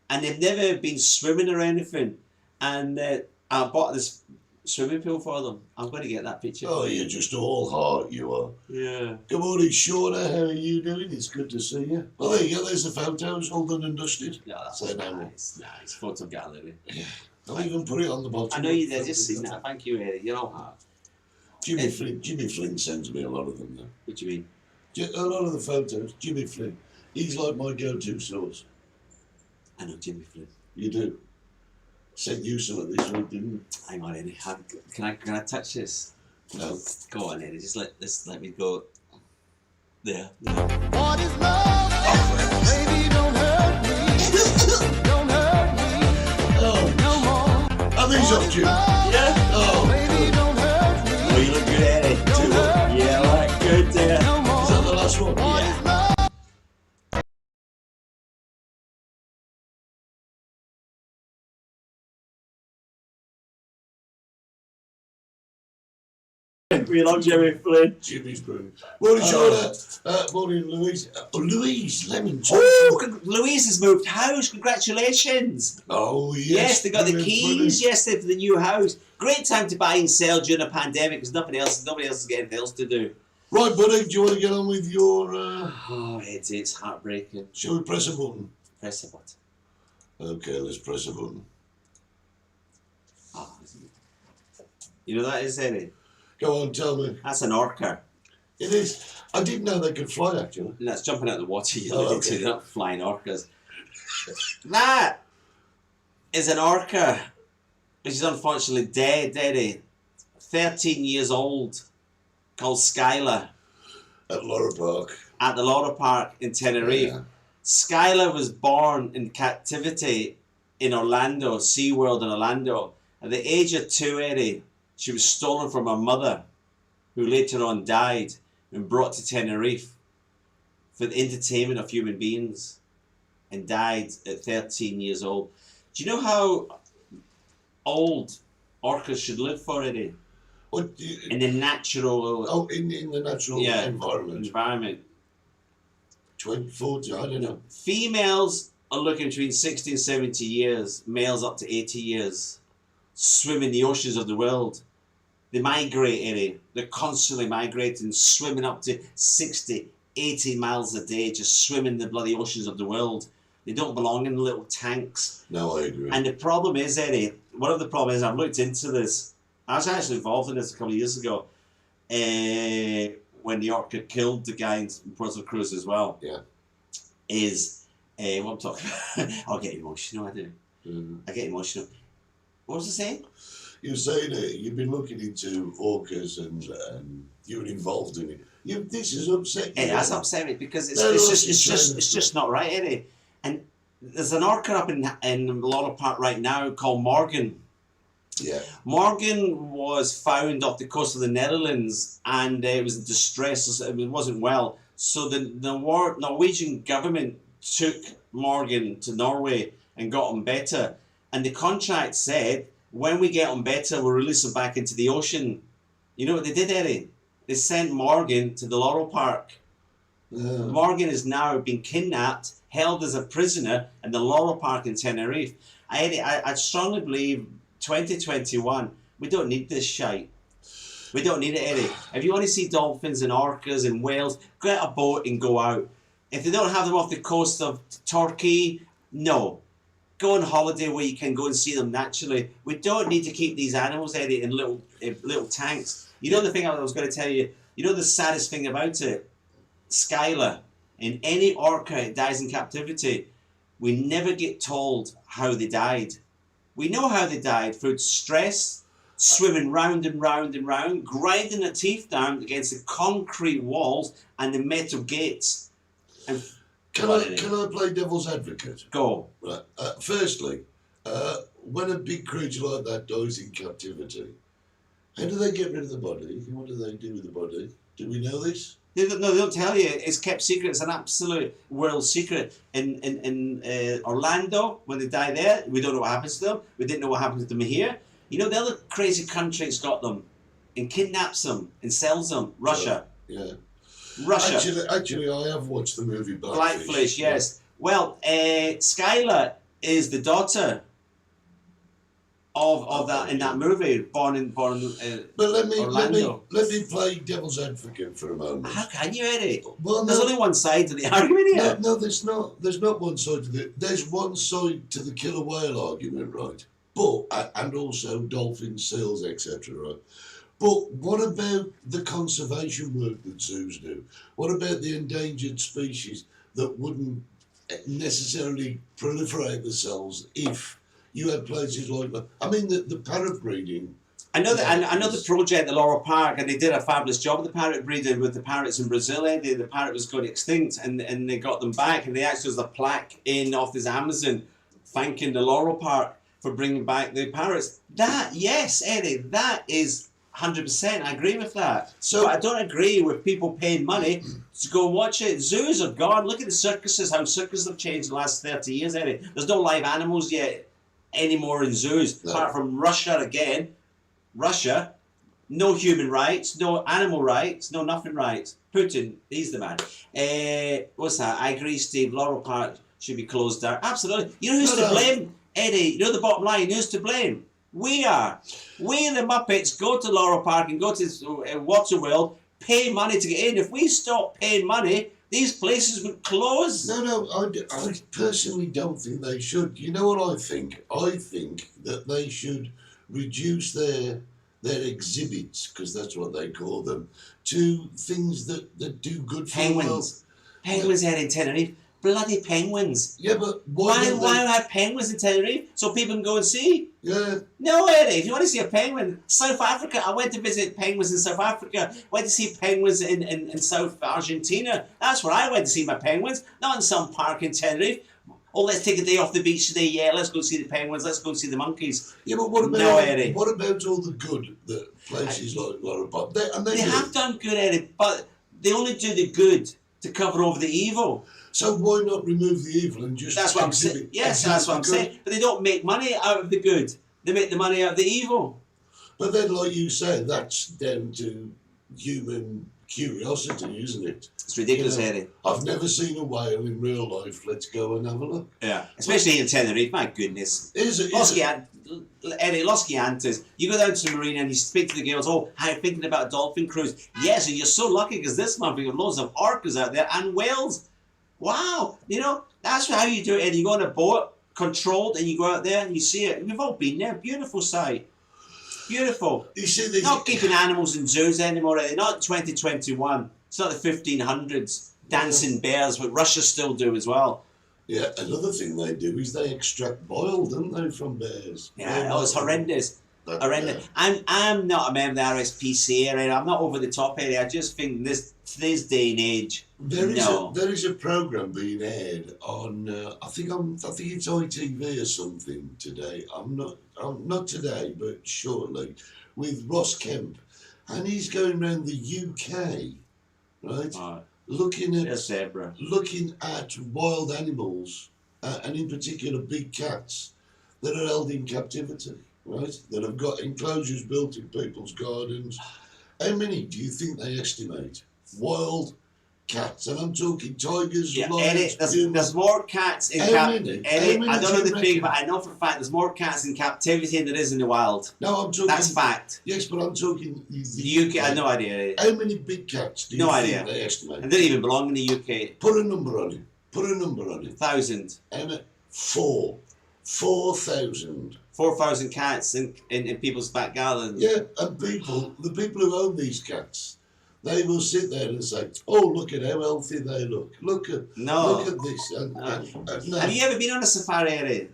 And they've never been swimming or anything. And I bought this swimming pool for them. I'm going to get that picture. Oh, you're just all heart, you are. Yeah. Good morning, Shauna. How are you doing? It's good to see you. Well, there you go. There's the photos, all done and dusted. Yeah, that's So now- nice. Photo gallery. I'll even put it on the bottom. I know you did. Just seen that. Thank you, Eddie. You're all hard. Jimmy Flynn sends me a lot of them now. What do you mean? A lot of the photos, Jimmy Flynn. He's like my go-to source. I know Jimmy Flynn. You do. Sent you some of this week, didn't Hang on, Eddie. Can I touch this? you? No. Go on, Eddie. Just let me go. There. What is love? Baby, don't hurt me. Don't hurt me Oh, no more. are these off, Jim? Yeah. Oh, Baby, don't hurt me Oh, you look good, Eddie. Don't hurt Yeah, I look good there. no is more. that the last one? What is love? We love Jimmy Flynn. Jimmy's brilliant. Morning, Shauna. Morning, Louise. Louise Lemon. Oh, Louise has moved house. Congratulations. Oh, yes. Yes, they got the brilliant, keys brilliant. yesterday for the new house. Great time to buy and sell during a pandemic because nobody else is getting anything else to do. Right, buddy, do you want to get on with your... Oh, it's heartbreaking. Shall we press a button? Press the button. Okay, let's press a button. Oh, you know that is, Eddie? Go on, tell me. That's an orca. It is. I didn't know they could fly, actually. And that's jumping out of the water you're Oh, looking okay. to. They're not flying orcas. That is an orca, which is unfortunately dead, Eddie. 13 years old, called Skylar, At Laura Park. at the Laura Park in Tenerife. Yeah. Skylar was born in captivity in Orlando, SeaWorld in Orlando. At the age of 2, Eddie, she was stolen from her mother, who later on died, and brought to Tenerife for the entertainment of human beings. and died at 13 years old. Do you know how old orcas should live for, Eddie? What do you, In the natural in the natural environment? 20, 40, I don't know. Females are looking between 60 and 70 years, males up to 80 years, swim in the oceans of the world. They migrate, Eddie. They're constantly migrating, swimming up to 60, 80 miles a day, just swimming the bloody oceans of the world. They don't belong in little tanks. No, I agree. And the problem is, Eddie, one of the problems is, I've looked into this. I was actually involved in this a couple of years ago when the orca killed the guy in Puerto Cruz as well. Yeah. Is what I'm talking about. I'll get emotional, I do. I get emotional. What was I saying? You were saying that you've been looking into orcas and you were involved in it. This is upsetting. It has upset me because it's just not right, Eddie. And there's an orca up in Laurel Park right now called Morgan. Yeah. Morgan was found off the coast of the Netherlands and it was in distress. It wasn't well. So the Norwegian government took Morgan to Norway and got him better. And the contract said, when we get him better, we'll release him back into the ocean. You know what they did, Eddie? They sent Morgan to the Laurel Park. Morgan is now been kidnapped, held as a prisoner in the Laurel Park in Tenerife. I strongly believe 2021, we don't need this shite. We don't need it, Eddie. If you want to see dolphins and orcas and whales, get a boat and go out. If they don't have them off the coast of Turkey, no. Go on holiday where you can go and see them naturally. We don't need to keep these animals, Eddie, in little tanks. You know the thing I was going to tell you, you know the saddest thing about it? Skylar, in any orca that dies in captivity, we never get told how they died. We know how they died, through stress, swimming round and round and round, grinding their teeth down against the concrete walls and the metal gates. And Can I play devil's advocate? go. Right. Firstly, when a big creature like that dies in captivity, how do they get rid of the body? What do they do with the body? Do we know this? They don't tell you. It's kept secret. It's an absolute world secret. In Orlando, when they die there, we don't know what happens to them. We didn't know what happened to them here. You know, the other crazy country that's got them and kidnaps them and sells them. Russia. Yeah. Russia. Actually, I have watched the movie Blackfish, yes. Well, Skylar is the daughter of that in that movie, born But let me play devil's advocate for a moment. How can you, Eddie? Well, there's only one side to the argument here. No, there's not. There's not one side to it. There's one side to the killer whale argument, right? But and also dolphins, seals, etc. Right? But what about the conservation work that zoos do? What about the endangered species that wouldn't necessarily proliferate themselves if you had places like that? I mean, the parrot breeding. I know the project at Laurel Park, and they did a fabulous job of the parrot breeding with the parrots in Brazil. The parrot was going extinct, and they got them back, and they actually was a plaque off this Amazon thanking the Laurel Park for bringing back the parrots. That, yes, Eddie, that is 100%. I agree with that. So but I don't agree with people paying money to go watch it. Zoos are gone. Look at the circuses, how circuses have changed in the last 30 years, Eddie. There's no live animals yet anymore in zoos, apart from Russia again. Russia, no human rights, no animal rights, no nothing rights. Putin, he's the man. What's that? I agree, Steve. Laurel Park should be closed down. Absolutely. You know who's to blame, Eddie? You know the bottom line? Who's to blame? We are. We the Muppets go to Laurel Park and go to Waterworld, pay money to get in. If we stop paying money, these places would close. No, I personally don't think they should. You know what I think? I think that they should reduce their exhibits, because that's what they call them, to things that do good for the world. Penguins out in Tenerife. Bloody penguins. Yeah, but why have penguins in Tenerife? So people can go and see? Yeah. No, Eddie, if you want to see a penguin, South Africa, I went to visit penguins in South Africa. Went to see penguins in South Argentina. That's where I went to see my penguins, not in some park in Tenerife. Oh, let's take a day off the beach today. Yeah, let's go see the penguins. Let's go see the monkeys. Yeah, but what about all the good that places like Laurel Park? They have done good, Eddie, but they only do the good. to cover over the evil. So why not remove the evil and just That's what I'm saying. Yes, that's what I'm saying. But they don't make money out of the good. They make the money out of the evil. But then, like you say, that's down to human curiosity, isn't it? It's ridiculous, Eddie. I've never seen a whale in real life. Let's go and have a look. Yeah. Especially in Tenerife, my goodness. Is it? Eddie, Los Giantes, you go down to the marina and you speak to the girls, oh, how are you thinking about a dolphin cruise? Yes, and you're so lucky because this month we got loads of orcas out there and whales. Wow, that's how you do it, Eddie. You go on a boat, controlled, and you go out there and you see it. We've all been there. Beautiful sight. Beautiful. You see, not keeping animals in zoos anymore, Eddie. Not 2021. It's not the 1500s. Dancing bears, what Russia still do as well. Yeah, another thing they do is they extract bile, don't they, from bears? Yeah, it's horrendous. Horrendous. Yeah. I'm not a member of the RSPCA, Eddie. I'm not over the top, Eddie. I just think today's day and age. There is a program being aired on I think it's ITV or something today. I'm not today, but shortly, with Ross Kemp, and he's going around the UK, right, looking at wild animals, and in particular big cats that are held in captivity, right, that have got enclosures built in people's gardens. How many do you think they estimate? Wild cats, and I'm talking tigers, lions, Eddie, there's more cats in captivity. Eddie, I don't know the figure, but I know for a fact there's more cats in captivity than there is in the wild. No, I'm talking. That's fact. Yes, but I'm talking the UK. I have no idea. Eddie. How many big cats do you think they estimate? And they don't even belong in the UK. Put a number on it. 1,000. And 4,000. 4,000 cats in people's back gardens. Yeah, and the people who own these cats, they will sit there and say, "Oh, look at how healthy they look. Look at this." No. Have you ever been on a safari, Eddie?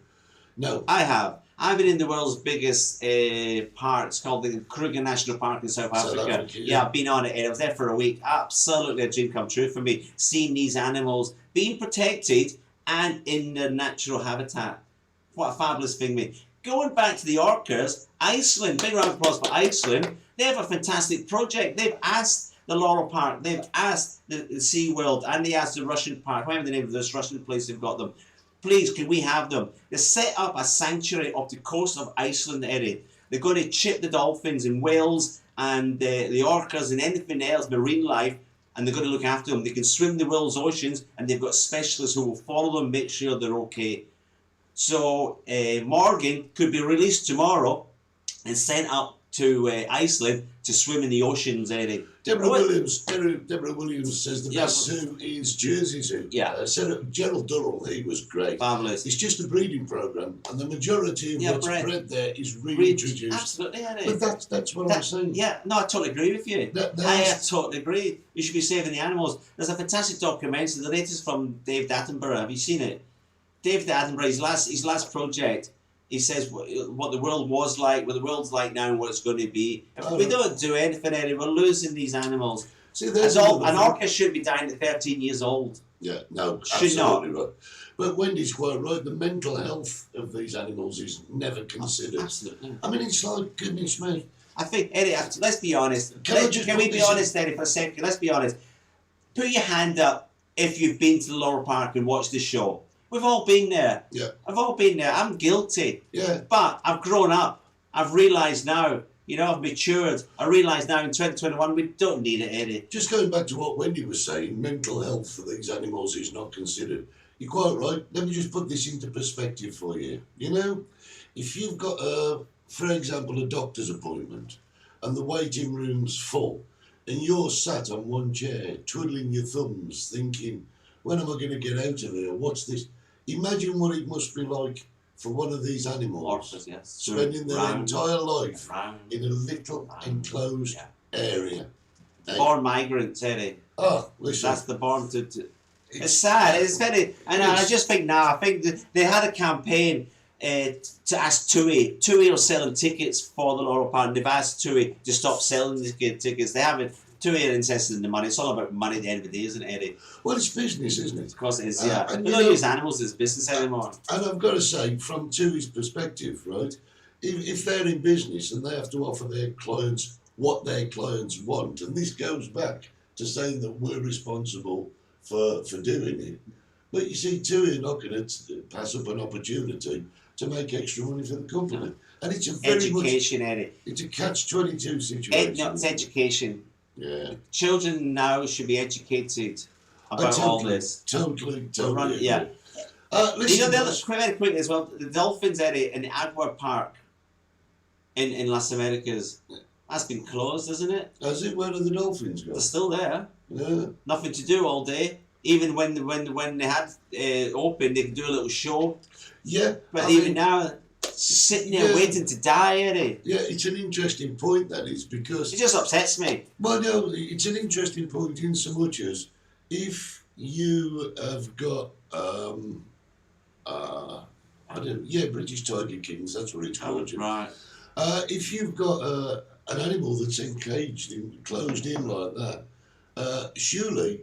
No. I have. I've been in the world's biggest park. It's called the Kruger National Park in South Africa. Yeah, I've been on it. I was there for a week. Absolutely a dream come true for me. Seeing these animals being protected and in their natural habitat. What a fabulous thing, mate. Going back to the orcas, Iceland, big round of applause for Iceland. They have a fantastic project. They've asked the Laurel Park, they've asked the SeaWorld, and they asked the Russian park, whatever the name of this Russian place they've got them. Please, can we have them? They set up a sanctuary off the coast of Iceland, Eddie. They're going to chip the dolphins and whales and the orcas and anything else, marine life, and they're going to look after them. They can swim the world's oceans, and they've got specialists who will follow them, make sure they're okay. So Morgan could be released tomorrow and sent up to Iceland to swim in the oceans, Eddie. Deborah Williams says the best zoo is Jersey Zoo. Yeah. Gerald Durrell, he was great. Fabulous. It's just a breeding program, and the majority of what's bred there is reintroduced. Absolutely, Eddie. But that's what I'm saying. Yeah, no, I totally agree with you. I totally agree. You should be saving the animals. There's a fantastic documentary, the latest from David Attenborough. Have you seen it? David Attenborough, his last project, he says what the world was like, what the world's like now, and what it's going to be. If we don't do anything, Eddie, we're losing these animals. See, an orca should be dying at 13 years old. Yeah, no, should absolutely not. Right. But Wendy's quite right. The mental health of these animals is never considered. Absolutely. I mean, it's like, goodness me. I think, Eddie, let's be honest. Can we be honest, Eddie, for a second? Let's be honest. Put your hand up if you've been to the Laurel Park and watched the show. We've all been there. Yeah. I've all been there. I'm guilty. Yeah. But I've grown up. I've realised now. I've matured. I realise now in 2021 we don't need it, Eddie. Just going back to what Wendy was saying, mental health for these animals is not considered. You're quite right. Let me just put this into perspective for you. If you've got, for example, a doctor's appointment and the waiting room's full and you're sat on one chair twiddling your thumbs thinking, when am I going to get out of here? What's this? Imagine what it must be like for one of these animals spending their entire life in a little enclosed area. Born migrants, Eddie. Oh, listen. That's the born to it's sad. It's very, and I just think now. I think they had a campaign to ask TUI. TUI are selling tickets for the Laurel Park. They've asked TUI to stop selling these tickets. They haven't. TUI are interested in the money. It's all about money at the end of the day, isn't it, Eddie? Well, it's business, isn't it? Of course it is, yeah. They don't use animals as business anymore. And I've got to say, from TUI's perspective, right, if they're in business and they have to offer their clients what their clients want, and this goes back to saying that we're responsible for doing it. But you see, two are not going to pass up an opportunity to make extra money for the company. And it's a very Education, Eddie. it's a catch-22 situation. No, it's education. Yeah. Children now should be educated about all this. Totally Yeah. agree. Listen, The other, very quickly as well, the Dolphins, Eddie, in the Agua Park in Las Americas, that's been closed, isn't it? Has it? Where are the Dolphins They're gone? still there. Yeah. Nothing to do all day. Even when they had open, they could do a little show. Yeah. But I even mean, now, sitting there waiting to die, Eddie. yeah, it's an interesting point, that is, because... It just upsets me. Well, no, it's an interesting point in so much as if you have got, British Tiger Kings, that's what it's called. Right. If you've got an animal that's closed in like that, surely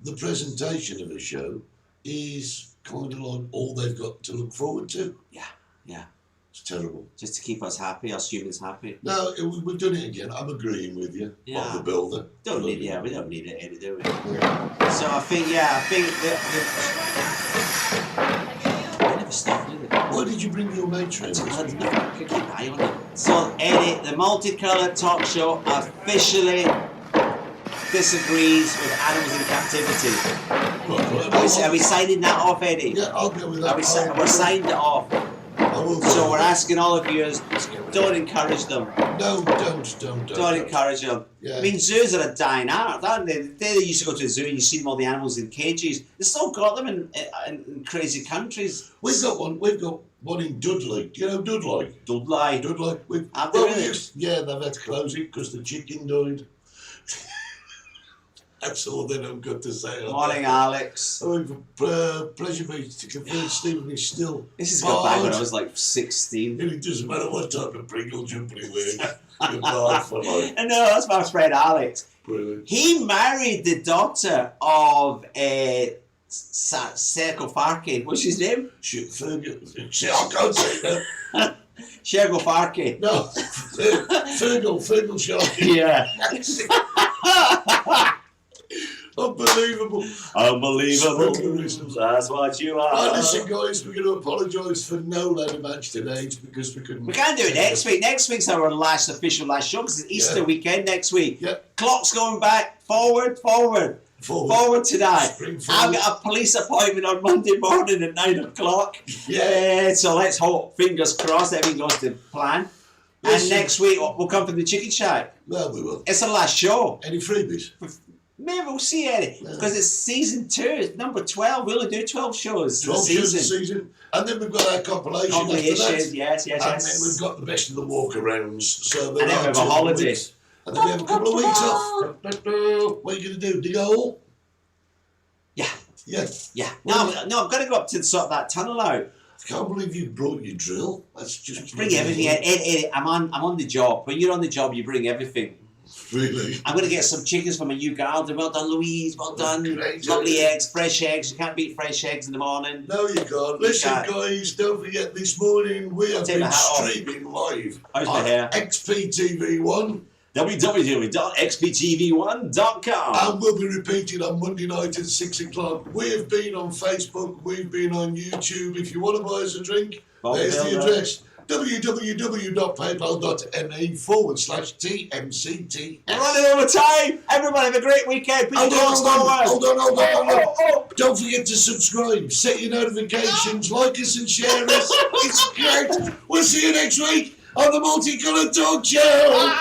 the presentation of a show is kind of like all they've got to look forward to. Yeah. It's terrible. Just to keep us happy, us humans happy. No, we've done it again. I'm agreeing with you. Yeah. On the builder. We don't need it, Eddie, do we? Yeah. So I think I never stopped, did it? Why did you bring your mate round? I keep an eye on it. So, Eddie, the Multicoloured Talk Show officially disagrees with animals in captivity. Are we signing that off, Eddie? Yeah, I'll go with that. We're signed it off. I will go So with we're that. asking all of you, don't encourage them. No, don't. Don't encourage them. Yeah. I mean, zoos are a dying art, aren't they? They used to go to a zoo and you see them all the animals in cages. They still got them in crazy countries. We've got one in Dudley. Do you know Dudley? Dudley. Dudley. Have they really? Yeah, they've had to close it because the chicken died. That's all they have got to say. on Morning, that. Alex. Pleasure me to confirm Stephen is still. This has got back when I barred. was like 16. And it doesn't matter what type of Pringle jumper he wears. You're barred for life. I know, that's my friend Alex. Brilliant. He married the daughter of Sergio Farke. What's his name? Shit, Fergal. I can't say that. Sergio Farke. No, Fergal Shark. Yeah. Unbelievable. Unbelievable. That's what you are. Right, listen, guys, we're going to apologise for no ladder match today because we couldn't. We can't do it next week. Next week's our official last show because it's Easter weekend next week. Yep. Clock's going back. Forward tonight. Spring I've forward. got a police appointment on Monday morning at 9 o'clock. Yeah. So let's hope, fingers crossed, everything goes to plan. Listen. And next week we'll come from the Chicken Shack. Well, we will. It's the last show. Any freebies? Maybe we'll see, Eddie, because it's season 2, it's number 12. We only do 12 shows. 12 shows a season. And then we've got our compilation after that. Yes. And then we've got the best of the walk-arounds. So And then we have a holiday. And then we have a couple of weeks off. What are you going to do? Dig a hole? Yeah. Yeah. No, I've got to go up to sort that tunnel out. I can't believe you brought your drill. That's just... Bring everything. Eddie, I'm on the job. When you're on the job, you bring everything. Really? I'm going to get some chickens from my new garden. Well done, Louise. Well done. Great. Lovely eggs, fresh eggs. You can't beat fresh eggs in the morning. No, you can't. Listen, can't. guys, don't forget this morning we have Take been my hat off. streaming live How's my on hair? XPTV1, www.xptv1.com. and we'll be repeating on Monday night at 6 o'clock. We have been on Facebook, we've been on YouTube. If you want to buy us a drink, there's the address. www.paypal.me/TMCT. We're running over time. Everybody have a great weekend. Put your dogs forward. Hold on. Don't forget to subscribe, set your notifications, like us and share us. It's great. We'll see you next week on the Multicoloured Talk Show.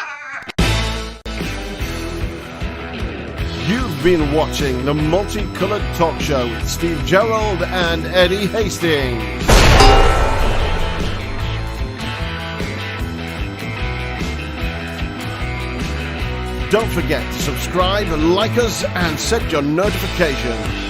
You've been watching the Multicoloured Talk Show with Steve Gerald and Eddie Hastings. Don't forget to subscribe, like us, and set your notifications.